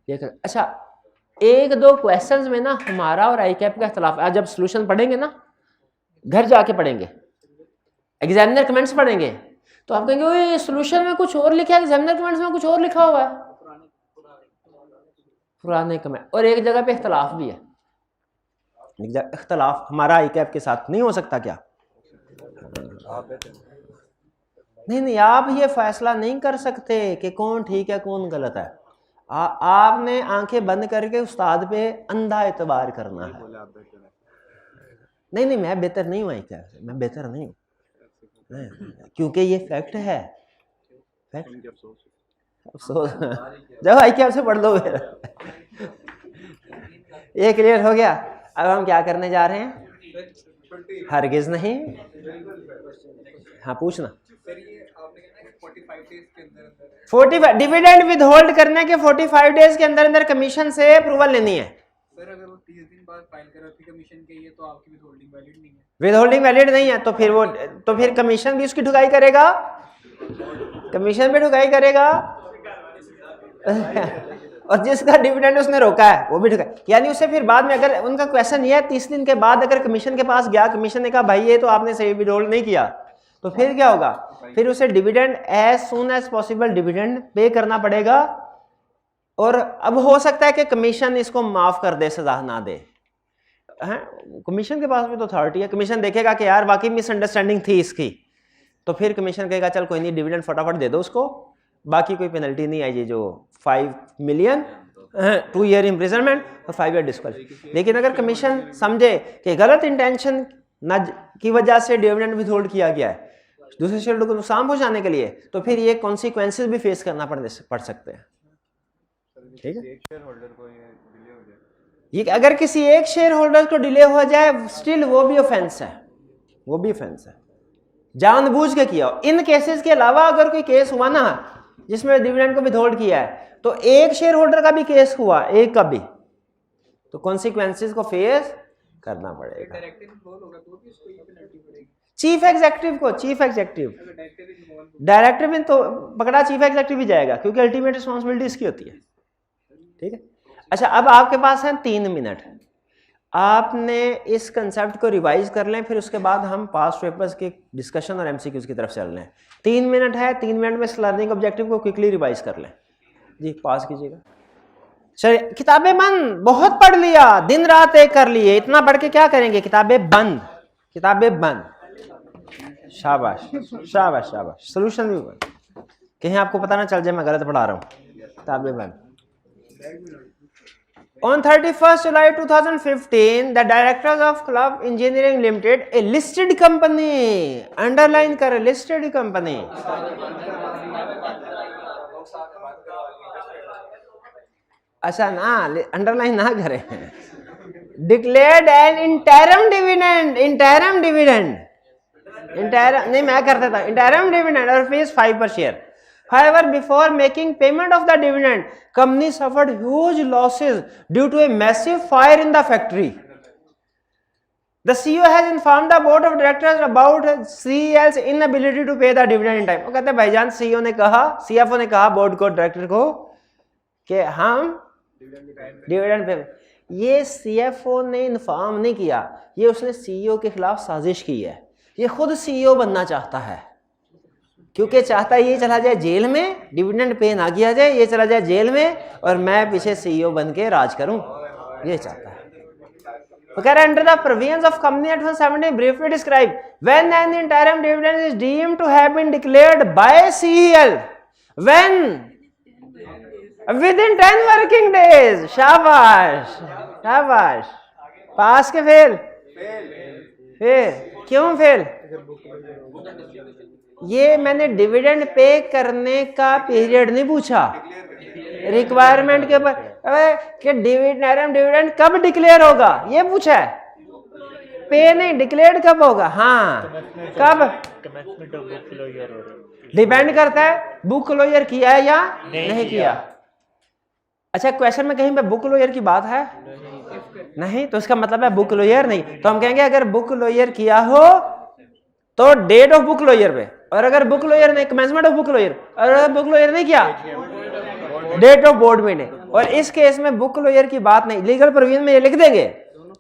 अच्छा, एक दो क्वेश्चंस में ना हमारा और आईकैप का इख्तलाफ, आज जब सॉल्यूशन पढ़ेंगे ना, घर जाके पढ़ेंगे, एग्जामिनर कमेंट्स पढ़ेंगे, तो आप कहेंगे ओए सॉल्यूशन में कुछ और लिखा है, एग्जामिनर कमेंट्स में कुछ और लिखा हुआ है, पुराने कमेंट, और एक जगह पे इख्तलाफ भी है। इख्तलाफ हमारा आईकैप के साथ नहीं हो सकता क्या? नहीं, आप ये फैसला नहीं कर सकते कि कौन ठीक है कौन गलत है। आपने आंखें बंद करके उस्ताद पे अंधा एतबार करना है। नहीं, मैं बेहतर नहीं हूँ आईकैप से, मैं बेहतर नहीं हूँ, क्योंकि ये फैक्ट है, फैक्ट। अफसोस जब आईकैप से पढ़ लो फिर। ये क्लियर हो गया। अब हम क्या करने जा रहे हैं? हरगिज नहीं। हाँ पूछना। 45 डिविडेंड विथहोल्ड करने के 45 डेज के अंदर अंदर कमीशन से अप्रूवल लेनी है। सर अगर वो 30 दिन बाद फाइल करा थी कमीशन के ये, तो आपकी विथहोल्डिंग वैलिड नहीं है। विथहोल्डिंग वैलिड नहीं है तो फिर वो, तो फिर कमीशन भी उसकी ढुकाई करेगा, कमीशन भी ढुकाई करेगा और जिसका डिविडेंड उसने रोका है वो भी ढुकाई। यानी उसे फिर बाद में, अगर उनका क्वेश्चन ये है 30 दिन के बाद अगर कमीशन के पास गया, कमीशन ने कहा भाई ये तो आपने सही विथहोल्ड नहीं किया, तो फिर क्या होगा? फिर उसे dividend as soon as possible dividend pay करना पड़ेगा। और अब हो सकता है कि कमीशन इसको माफ कर दे, सजा ना दे, हैं? कमीशन के पास भी तो अथॉरिटी है। कमीशन देखेगा कि यार वाकई मिसअंडरस्टैंडिंग थी इसकी, तो फिर कमीशन कहेगा चल कोई नहीं, डिविडेंड फटाफट दे दो उसको, बाकी कोई पेनल्टी नहीं आई, जो 5 मिलियन 2 ईयर इम्प्रिजनमेंट और 5 ईयर डिस्क्वालिफिकेशन। लेकिन अगर कमीशन समझे कि गलत इंटेंशन की वजह से डिविडेंड विथहोल्ड किया गया है, दूसरे शेयर होल्डर को नुकसान पहुंचाने के लिए, तो फिर ये कॉन्सिक्वेंसेस भी फेस करना पड़ सकते हैं। ठीक है, एक शेयर होल्डर को ये डिले हो जाए, ये अगर किसी एक शेयर होल्डर को डिले हो जाए स्टिल वो भी ऑफेंस है, वो भी ऑफेंस है, जानबूझ के किया हो। इन केसेस के अलावा अगर कोई केस हुआ ना जिसमें डिविडेंड को विथहोल्ड किया है, तो एक शेयर होल्डर का भी केस हुआ, एक का भी, तो कॉन्सिक्वेंसेस को फेस करना पड़ेगा। डायरेक्टर इन्वॉल्व होगा तो भी उसको ये पेनल्टी पड़ेगी। चीफ एग्जीक्यूटिव को, चीफ एग्जीक्यूटिव, अगर डायरेक्टर इन्वॉल्व डायरेक्टर में तो पकड़ा चीफ एग्जीक्यूटिव भी जाएगा क्योंकि अल्टीमेट रिस्पॉन्सिबिलिटी इसकी होती है। ठीक है, अच्छा अब आपके पास है 3 मिनट, आपने इस कंसेप्ट को रिवाइज कर लें, फिर उसके बाद हम पास्ट पेपर्स के डिस्कशन और एमसीक्यूज की तरफ चल रहे हैं। 3 मिनट है, 3 मिनट में इस लर्निंग ऑब्जेक्टिव को क्विकली रिवाइज कर लें। जी पास कीजिएगा। चलिए, किताबें बंद, बहुत पढ़ लिया, दिन रात एक कर लिए, इतना पढ़ के क्या करेंगे? किताबें बंद, किताबें बंद। शाबाश शाबाश शाबाश। सोल्यूशन भी बंद, कहीं आपको पता ना चल जाए मैं गलत पढ़ा रहा हूँ। किताबें बंद। On 31st July 2015, the directors of Club Engineering Limited, a listed company, underline कर, listed company, अच्छा ना अंडरलाइन ना करें, declared an interim dividend, interim dividend, interim नहीं मैं कर देता, interim dividend और fees 5 per share. However, before making payment of the dividend, company suffered huge losses due to a massive fire in the factory. The CEO has informed the board of directors about CEL's inability to pay the dividend in time. वो कहते हैं भाईजान CEO ने कहा, CFO ने कहा board को, director को कि हम डिविडेंड पे, ये CFO ने इन्फॉर्म नहीं किया, ये उसने CEO के खिलाफ साजिश की है। ये खुद CEO बनना चाहता है क्योंकि चाहता है ये चला जाए जेल में, डिविडेंड पे ना किया जाए, ये चला जाए जेल में और मैं पीछे CEO बन के राज करूं, ये चाहता है। तो कह रहा है under the provisions of company act 170 briefly describe when an interim dividend is deemed to have been declared by CEL when within 10 working days. शाबाश शाबाश। पास के फेल? फेल। क्यों फेल? ये मैंने डिविडेंड पे करने का पीरियड नहीं पूछा, रिक्वायरमेंट के ऊपर कि डिविडेंड कब डिक्लेयर होगा ये पूछा है, पे नहीं, डिक्लेयर्ड कब होगा। हाँ कब? डिपेंड करता है बुक क्लोजर किया है या नहीं किया। अच्छा क्वेश्चन में कहीं पे बुक क्लोजर की बात है नहीं, तो इसका मतलब है बुक क्लोजर नहीं। तो हम कहेंगे अगर बुक क्लोजर किया हो तो डेट ऑफ बुक क्लोजर पे, और अगर बुक क्लोजर नहीं, कमेंसमेंट ऑफ बुक क्लोजर, और अगर बुक क्लोजर नहीं किया डेट ऑफ बोर्ड मीटिंग। और इस केस में बुक क्लोजर की बात नहीं, लीगल प्रोविजन में ये लिख देंगे,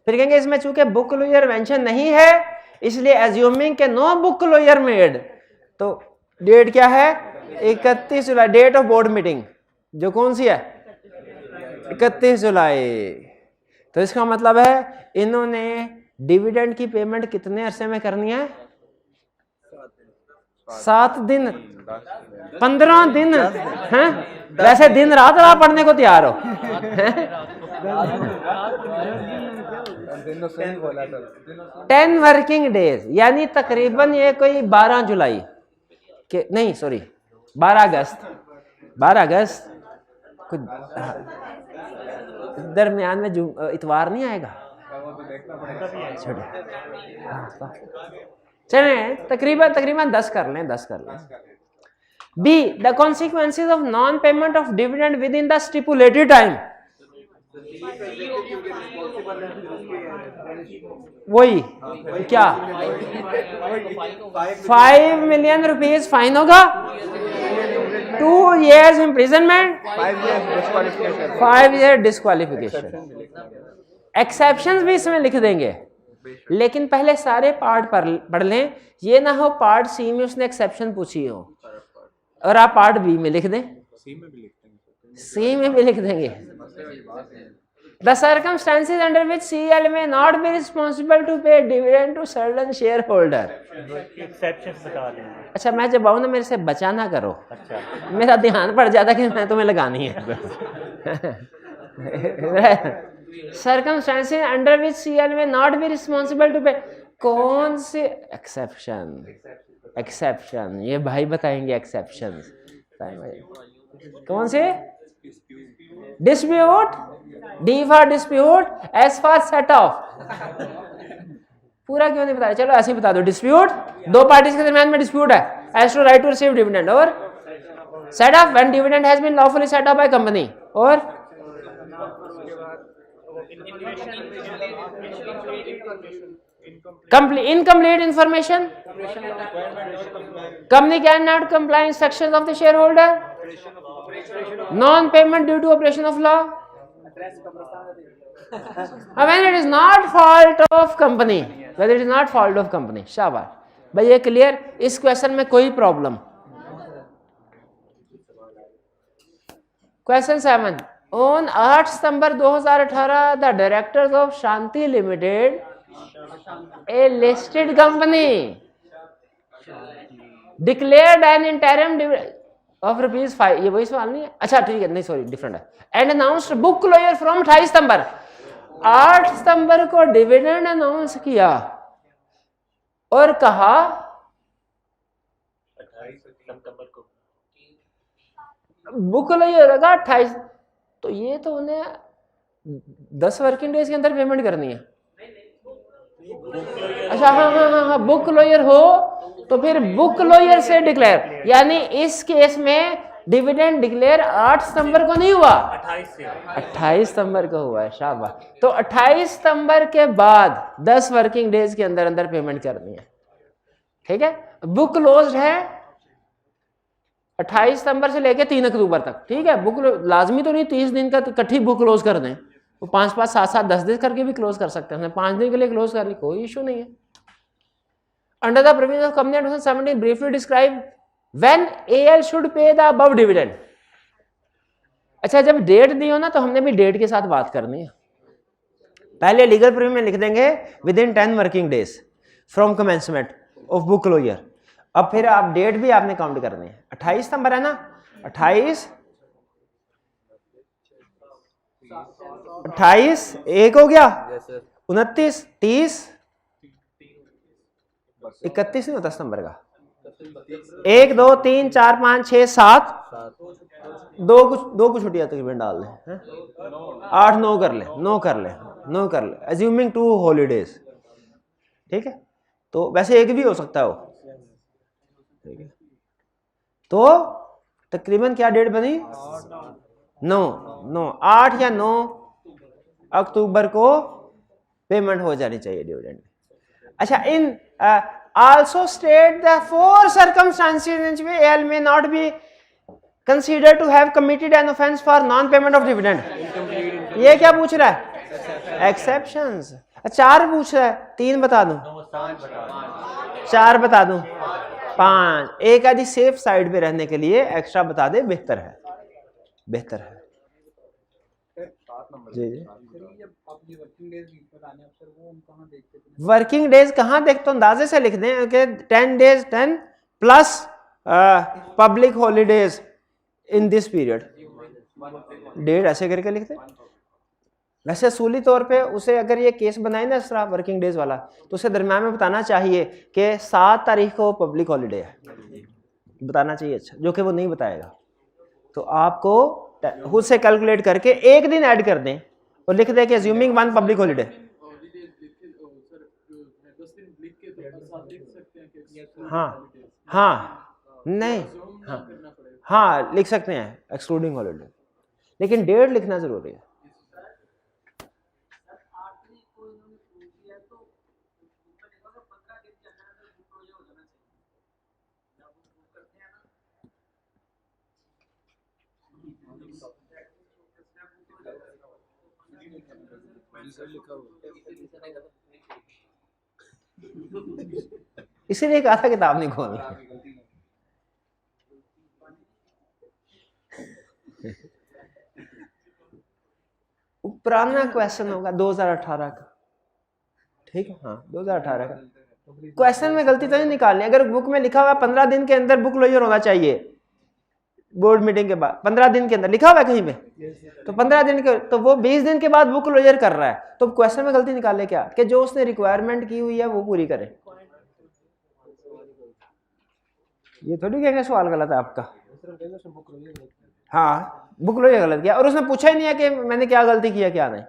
फिर कहेंगे इसमें चूंकि बुक क्लोजर मेंशन नहीं है इसलिए एज्यूमिंग के नो बुक क्लोजर मेड, तो डेट क्या है? 31 जुलाई, डेट ऑफ बोर्ड मीटिंग जो कौन सी है? 31 जुलाई। तो इसका मतलब है इन्होंने डिविडेंड की पेमेंट कितने अरसे में करनी है? 7 दिन, 15 दिन हैं? वैसे दिन रात राह पढ़ने को तैयार हो। 10 वर्किंग डेज, यानी तकरीबन ये कोई 12 जुलाई के नहीं, सॉरी 12 अगस्त, 12 अगस्त कुछ दरमियान में इतवार नहीं आएगा। चले तकरीबन 10 कर लें, 10 कर लें। Be the consequences of non payment of dividend with in the stipulated time. वही क्या 5 मिलियन रुपीज फाइन होगा, 2 years imprisonment, 5 year disqualification. Exceptions भी इसमें लिख देंगे, लेकिन पहले सारे पार्ट पढ़ लें, ये ना हो पार्ट सी में उसने एक्सेप्शन पूछी हो और आप पार्ट बी में लिख दें, सी में भी लिख देंगे। The circumstances under which CEL may not be responsible to pay dividend to certain shareholder. Exceptions बता देंगे। अच्छा मैं जब आऊँ ना मेरे से बचा ना करो, अच्छा मेरा ध्यान पड़ जाता कि मैं तुम्हें लगानी है। Circumstances under which CEL may not be responsible to pay, कौन से एक्सेप्शन? एक्सेप्शन, ये भाई बताएंगे एक्सेप्शन। कौन से? Dispute, D for dispute, S for set of. पूरा क्यों नहीं बताया? चलो ऐसे ही बता दो। डिस्प्यूट, दो पार्टीज के दरमियान में डिस्प्यूट है, as to right to receive dividend, और set off when dividend has been lawfully set off by company, और incomplete information, company cannot comply instructions of the shareholder, non-payment due to operation of law, when it is not fault of company, whether it is not fault of company। शाबाश भाई, ये clear? इस question में कोई problem? Question 7, on 8 September 2018 the directors of Shanti Limited, a listed company, declared an interim dividend of ₹5। ये वही सवाल नहीं है? अच्छा ठीक है, नहीं सॉरी डिफरेंट है। And announced book closure from 28 सितंबर, 8 सितंबर को डिविडेंड अनाउंस किया और कहा 28 सितंबर को बुक क्लोजर होगा 28, तो ये तो उन्हें 10 वर्किंग डेज के अंदर पेमेंट करनी है। अच्छा हाँ, बुक क्लोजर हो तो फिर बुक क्लोजर से डिक्लेयर, यानी इस केस में डिविडेंड डिक्लेयर 8 सितंबर को नहीं हुआ, 28 सितंबर को हुआ है। शाबाश। तो 28 सितंबर के बाद 10 वर्किंग डेज के अंदर अंदर पेमेंट करनी है। ठीक है, बुक क्लोज्ड है 28 सितंबर से लेके 3 अक्टूबर तक। ठीक है, बुक लाजमी तो नहीं 30 दिन का इकट्ठी बुक क्लोज कर दें, वो 5-5, 7-7, 10 दिन करके भी क्लोज कर सकते हैं। 5 दिन के लिए क्लोज कर ली, कोई इशू नहीं है। Under the provision of company 2017 briefly describe when AL should pay the above dividend. अच्छा, जब डेट दी हो ना तो हमने भी डेट के साथ बात करनी है। पहले लीगल प्रोविजन में लिख देंगे within 10 working days from commencement of book closure. अब फिर आप डेट भी आपने काउंट करनी है। 28 सितंबर है ना, 28 एक हो गया, 29, 30, 31 नहीं होता सितंबर का। 1, 2, 3, 4, 5, 6, 7, दो कुछ छुट्टियां तकरीबन डाल लें, 8, 9 कर ले, 9 कर ले अज्यूमिंग 2 हॉलीडेज। ठीक है, तो वैसे एक भी हो सकता है वो। ठीक है, तो तकरीबन क्या डेट बनी? 8 या 9 अक्टूबर को पेमेंट हो जानी चाहिए डिविडेंड। अच्छा, इन also state the 4 circumstances in which AL may not be considered to have committed an offense for non-payment of dividend। ये क्या पूछ रहा है? एक्सेप्शंस। 4 पूछ रहा है, 3 बता दूं, 4 बता दूं, 5, एक आदि सेफ साइड पे रहने के लिए एक्स्ट्रा बता दे, बेहतर है। जी वर्किंग डेज कहाँ देखते हो? अंदाजे से लिख दें कि 10 days 10 plus public holidays in this period, date ऐसे करके लिखते। वैसे असूली तौर पे उसे अगर ये केस बनाए ना इस तरह वर्किंग डेज वाला, तो उसे दरम्यान में बताना चाहिए कि 7 तारीख को पब्लिक हॉलीडे है, बताना चाहिए। अच्छा, जो कि वो नहीं बताएगा, तो आपको खुद से कैलकुलेट करके एक दिन ऐड कर दें और लिख दें कि अज्यूमिंग 1 पब्लिक हॉलीडे। हाँ लिख सकते हैं एक्सक्लूडिंग हॉलीडे, लेकिन डेट लिखना जरूरी है। इसीलिए कहा था किताब नहीं खोलना। पुराना क्वेश्चन होगा 2018 का। ठीक है, हाँ 2018 का क्वेश्चन में गलती तो नहीं निकालनी। अगर बुक में लिखा हुआ 15 दिन के अंदर बुक क्लोजर होना चाहिए, बोर्ड मीटिंग के बाद 15 दिन के अंदर लिखा हुआ है कहीं पे, तो 15 दिन के, तो वो 20 दिन के बाद बुक क्लोजर कर रहा है, तो क्वेश्चन में गलती निकाले क्या कि जो उसने रिक्वायरमेंट की हुई है वो पूरी करे। ये थोड़ी कहेंगे सवाल गलत है आपका। हाँ, बुक लो ये गलत किया, और उसने पूछा ही नहीं है कि मैंने क्या गलती किया क्या नहीं।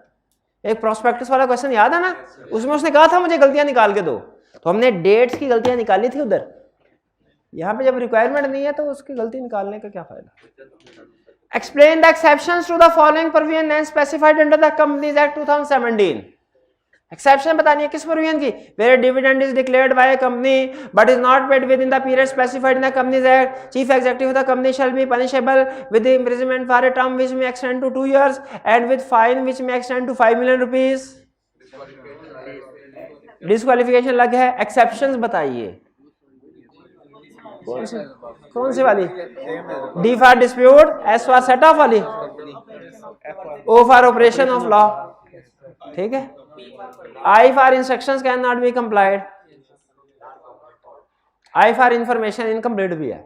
एक प्रोस्पेक्टस वाला क्वेश्चन याद है ना, उसमें उसने कहा था मुझे गलतियां निकाल के दो, तो हमने डेट्स की गलतियां निकाली थी उधर। यहाँ पे जब रिक्वायरमेंट नहीं है तो उसकी गलती निकालने का क्या फायदा। Explain the exceptions to the following provision and specified under the companies act 2017। Exception बतानी है किस प्रोविजन की, where dividend is declared by a company but is not paid within the period specified in the companies act, chief executive of the company shall be punishable with imprisonment for a term which may extend to 2 years and with fine which may extend to 5 million rupees। Disqualification अलग है, exceptions बताइए कौन सी वाली, D for dispute, S for set off वाली, O for operation of law, ठीक है। I for instructions can not be complied, I for information incomplete भी है।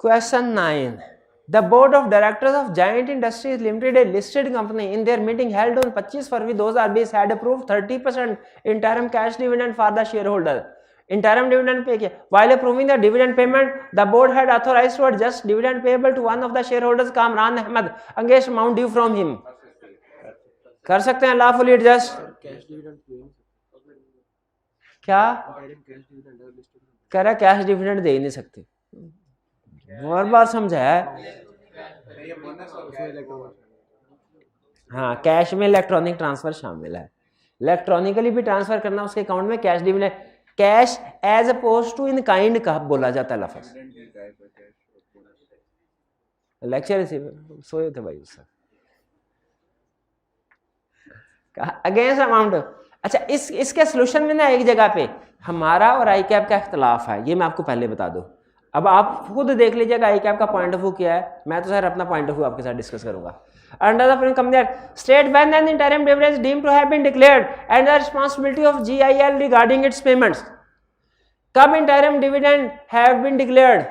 Question 9, The board of directors of Giant Industries Limited, a listed company, in their meeting held on 25 February 2020 had approved 30% interim cash dividend for the shareholder. Interim dividend pay किया. While approving the dividend payment, the board had authorized to adjust dividend payable to one of the shareholders, Kamran Ahmed, against amount due from him. कर सकते हैं lawfully adjust. क्या? कह रहा cash dividend दे ही नहीं सकते, बार समझाया है। हाँ, कैश में इलेक्ट्रॉनिक ट्रांसफर शामिल है, इलेक्ट्रॉनिकली भी ट्रांसफर करना उसके अकाउंट में, cash dividend, cash as oppose to in kind का बोला जाता है लफ्ज। लेक्चर सोए थे भाई उससे अगेंस्ट अमाउंट। अच्छा, इसके सोल्यूशन में ना एक जगह पे हमारा और आई कैप का इख्तलाफ है, ये मैं आपको पहले बता दूं। अब आप खुद देख लीजिएगा आई कैप का पॉइंट ऑफ व्यू क्या है, मैं तो सर अपना पॉइंट ऑफ व्यू आपके साथ डिस्कस करूंगा। Under the company act state when an interim dividend deemed to have been declared and the responsibility of GIL regarding its payments. कब interim dividend have been declared,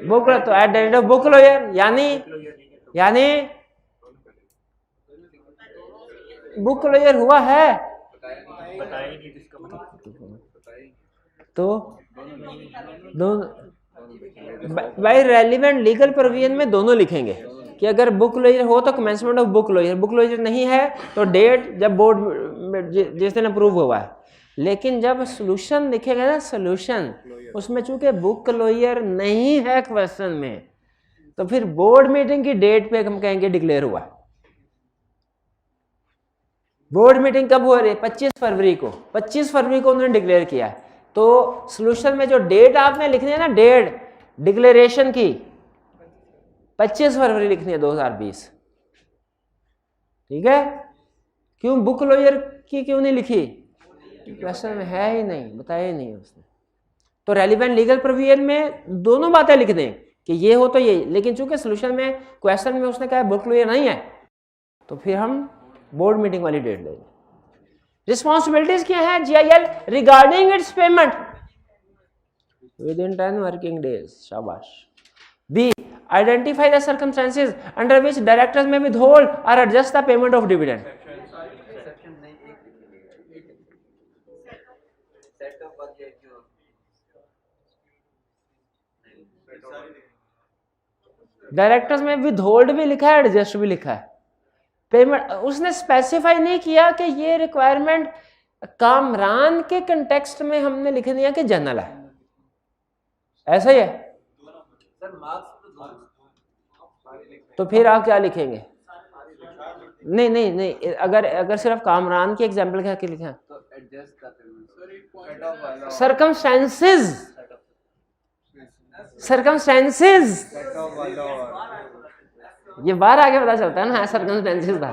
book तो at the end of book closure, यानी book closure हुआ है तो भाई relevant legal provision में दोनों लिखेंगे कि अगर बुक क्लोजर हो तो commencement of book closure, book closure नहीं है तो डेट जब बोर्ड जिस दिन अप्रूव हुआ है। लेकिन जब सोल्यूशन लिखेगा ना, सोल्यूशन उसमें चूंकि बुक क्लोजर नहीं है क्वेश्चन में, तो फिर बोर्ड मीटिंग की डेट पे हम कहेंगे डिक्लेयर हुआ। बोर्ड मीटिंग कब हो रही है, 25 फरवरी को, 25 फरवरी को उन्होंने डिक्लेयर किया है। तो सोल्यूशन में जो डेट आपने लिखनी है ना, डेट डिक्लेरेशन की 25 फरवरी लिखनी है 2020, ठीक है। क्यों बुक क्लोजर की क्यों नहीं लिखी, क्वेश्चन में है ही नहीं, बताया ही नहीं उसने। तो रेलिवेंट लीगल प्रोविजन में दोनों बातें लिख दें कि ये हो तो ये, लेकिन चूंकि सोल्यूशन में क्वेश्चन में उसने कहा बुक क्लोजर नहीं है, तो फिर हम बोर्ड मीटिंग वाली डेट लेंगे। रिस्पॉन्सिबिलिटीज क्या है GIL regarding its payment within 10 working days, शाबाश। B, identify the circumstances under which directors may withhold और adjust the payment of dividend. Directors may withhold भी लिखा है, एडजस्ट भी लिखा है। पेमेंट उसने स्पेसिफाई नहीं किया कि ये रिक्वायरमेंट कामरान के कंटेक्स्ट में हमने लिख दिया कि जनरल है, ऐसा ही है। तो फिर आप क्या लिखेंगे, नहीं, अगर सिर्फ कामरान की एग्जांपल क्या लिखा, सर्कमस्टेंसेस ये बाहर आके पता चलता है ना, सर्कमस्टेंसेस था।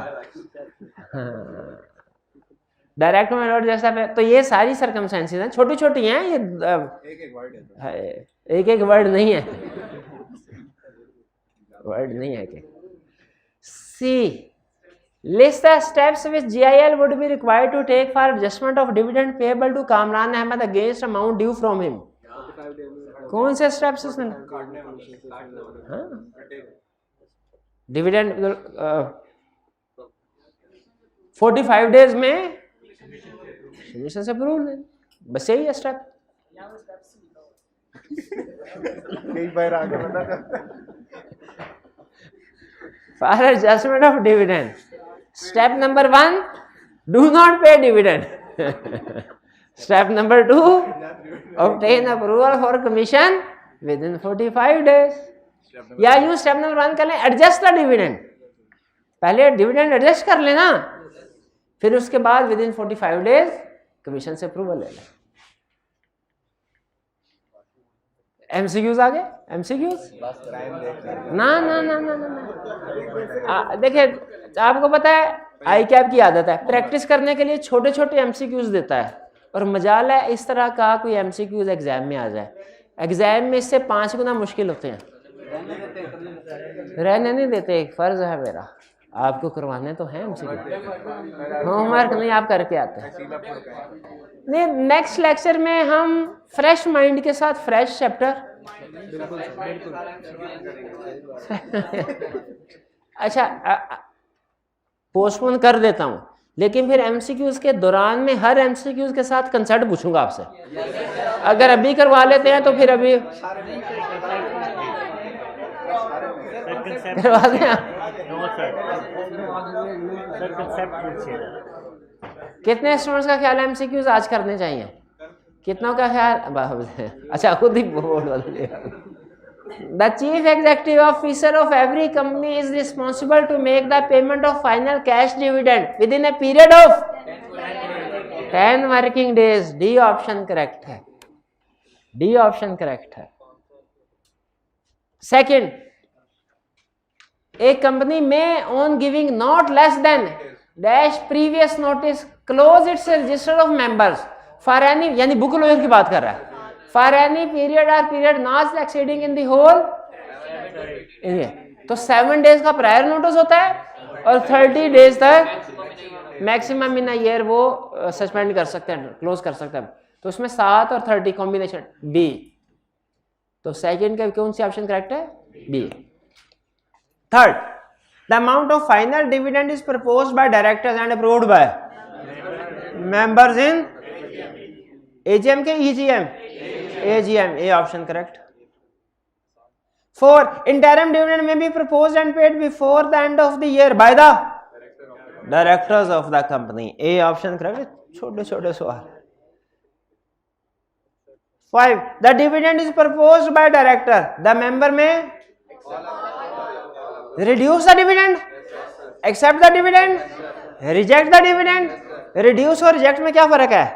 डायरेक्ट में नोट जैसा पे, तो ये सारी सर्कमस्टेंसेस हैं, छोटी छोटी हैं, ये एक वर्ड नहीं है, वर्ड नहीं है कि। C, list the steps which GIL would be required to take for adjustment of dividend payable to Kamran Ahmad against amount due from him. कौन से स्टेप्स उसने, डिविडेंड 45 डेज में कमीशन से अप्रूवल, बस यही है स्टेप। कई बार आगे बता for adjustment of dividend, step number 1, do not pay dividend. Step number 2, obtain approval for commission within 45 days. या यूं स्टेप नंबर 1 कर लें, एडजस्ट द डिविडेंड, पहले डिविडेंड एडजस्ट कर लेना, फिर उसके बाद विद इन 45 डेज कमीशन से अप्रूवल ले लें। एमसीक्यूज आ गए, एमसीक्यूज ना ना ना ना ना, देखिए आपको पता है आई कैप की आदत है प्रैक्टिस करने के लिए छोटे छोटे एमसीक्यूज देता है, और मजाल है इस तरह का कोई एमसीक्यूज एग्जाम में आ जाए। एग्जाम में इससे 5 गुना मुश्किल होते हैं, रहने नहीं देते। एक फर्ज है मेरा, आपको करवाने तो हैं एमसीक्यू, होमवर्क नहीं आप करके आते हैं। नहीं, नेक्स्ट लेक्चर में हम फ्रेश माइंड के साथ फ्रेश चैप्टर अच्छा पोस्टपोन कर देता हूं, लेकिन फिर एमसीक्यूज के दौरान में हर एमसीक्यूज के साथ कंसेप्ट पूछूंगा आपसे। अगर अभी करवा लेते हैं तो फिर अभी करवा दें। कितने स्टूडेंट्स का ख्याल है एमसीक्यूज आज करने चाहिए? कितनों का ख्याल? अच्छा खुद ही बोर्ड वाले। The chief executive officer of every company is responsible to make the payment of final cash dividend within a period of 10 working days. D option correct है, D ऑप्शन करेक्ट है। Second, a company may on giving not less than dash previous notice close its register of members for any, यानी book lawyer की बात कर रहा है, for any period or period not exceeding in the whole, तो 7 days का prior notice होता है और 30 days तक मैक्सिमम इन ईयर वो सस्पेंड कर सकते हैं, क्लोज कर सकते हैं। तो उसमें 7 और 30 कॉम्बिनेशन बी, तो सेकंड का कौन सी ऑप्शन करेक्ट है? B. Third, the amount of final dividend is proposed by directors and approved by members in AGM के EGM AGM, A option correct. 4, interim dividend may be proposed and paid before the end of the year by the directors of the company. A option correct. छोटे छोटे सवाल। 5, the dividend is proposed by director. The member may reduce the dividend, accept the dividend, reject the dividend. Reduce और reject में क्या फर्क है?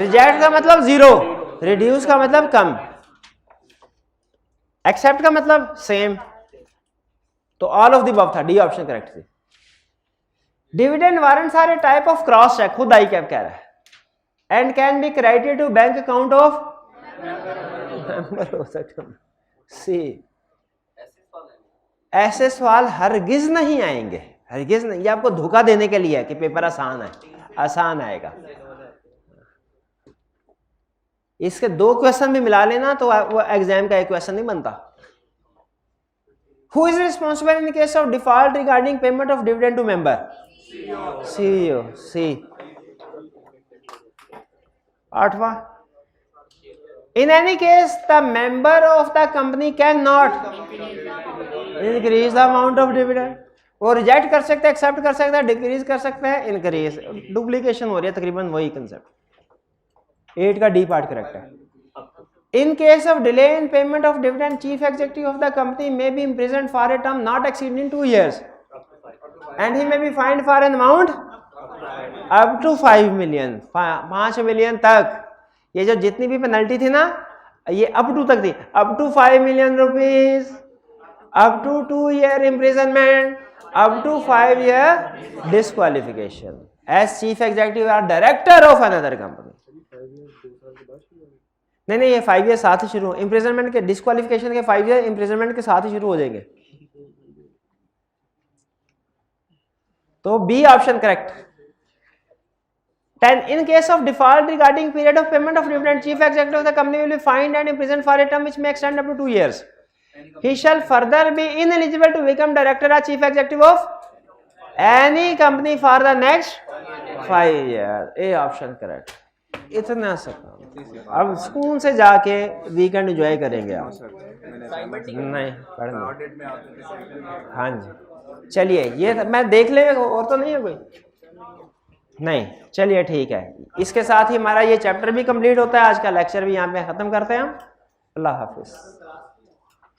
Reject का मतलब 0, रिड्यूस का मतलब कम, एक्सेप्ट का मतलब सेम, तो ऑल ऑफ द अबव था, डी ऑप्शन करेक्ट थी। Dividend warrants are a type of cross cheque, खुद आई कैप कह रहा है, and can be credited to bank account of member हो सकता। सी, ऐसे सवाल हरगिज नहीं आएंगे, हरगिज नहीं, ये आपको धोखा देने के लिए है कि पेपर आसान है, आसान आएगा। इसके 2 क्वेश्चन भी मिला लेना तो वो एग्जाम का एक क्वेश्चन नहीं बनता। Who is responsible in case of default regarding payment of dividend to member? CEO। C. 8वां, in any case the member of the company can not increase the amount of dividend. वो reject कर सकते हैं, accept कर सकते हैं, decrease कर सकते हैं, इंक्रीज। डुप्लीकेशन हो रही है, तकरीबन वही कंसेप्ट। 8 का डी पार्ट करेक्ट है। In case of delay in payment of dividend, chief executive of the company may be imprisoned for a term not exceeding 2 years and he may be fined for an amount up to 5 million, 5 million तक। ये जो जितनी भी penalty थी ना, ये up to तक थी, up to 5 million rupees, up to 2 year imprisonment, up to 5 year disqualification as chief executive or director of another company। नहीं, ये 5 year साथ ही शुरू, इम्प्रिजनमेंट के, डिस्क्वालिफिकेशन के 5 year इम्प्रिजनमेंट के साथ ही शुरू हो जाएंगे। तो B option correct. 10, in case of default regarding period of payment of dividend, chief executive of the company will be fined and imprisoned for a term which may extend up to 2 years. He shall further be ineligible to become director or chief executive of any company for the next 5 year, A option correct. इतना सा काम। अब सुकून से जाके weekend enjoy करेंगे आप। नहीं पढ़ना। हाँ जी चलिए, ये मैं देख ले, और तो नहीं है कोई? नहीं, चलिए ठीक है। इसके साथ ही हमारा ये चैप्टर भी कंप्लीट होता है। आज का लेक्चर भी यहाँ पे ख़त्म करते हैं हम। अल्लाह हाफिज़।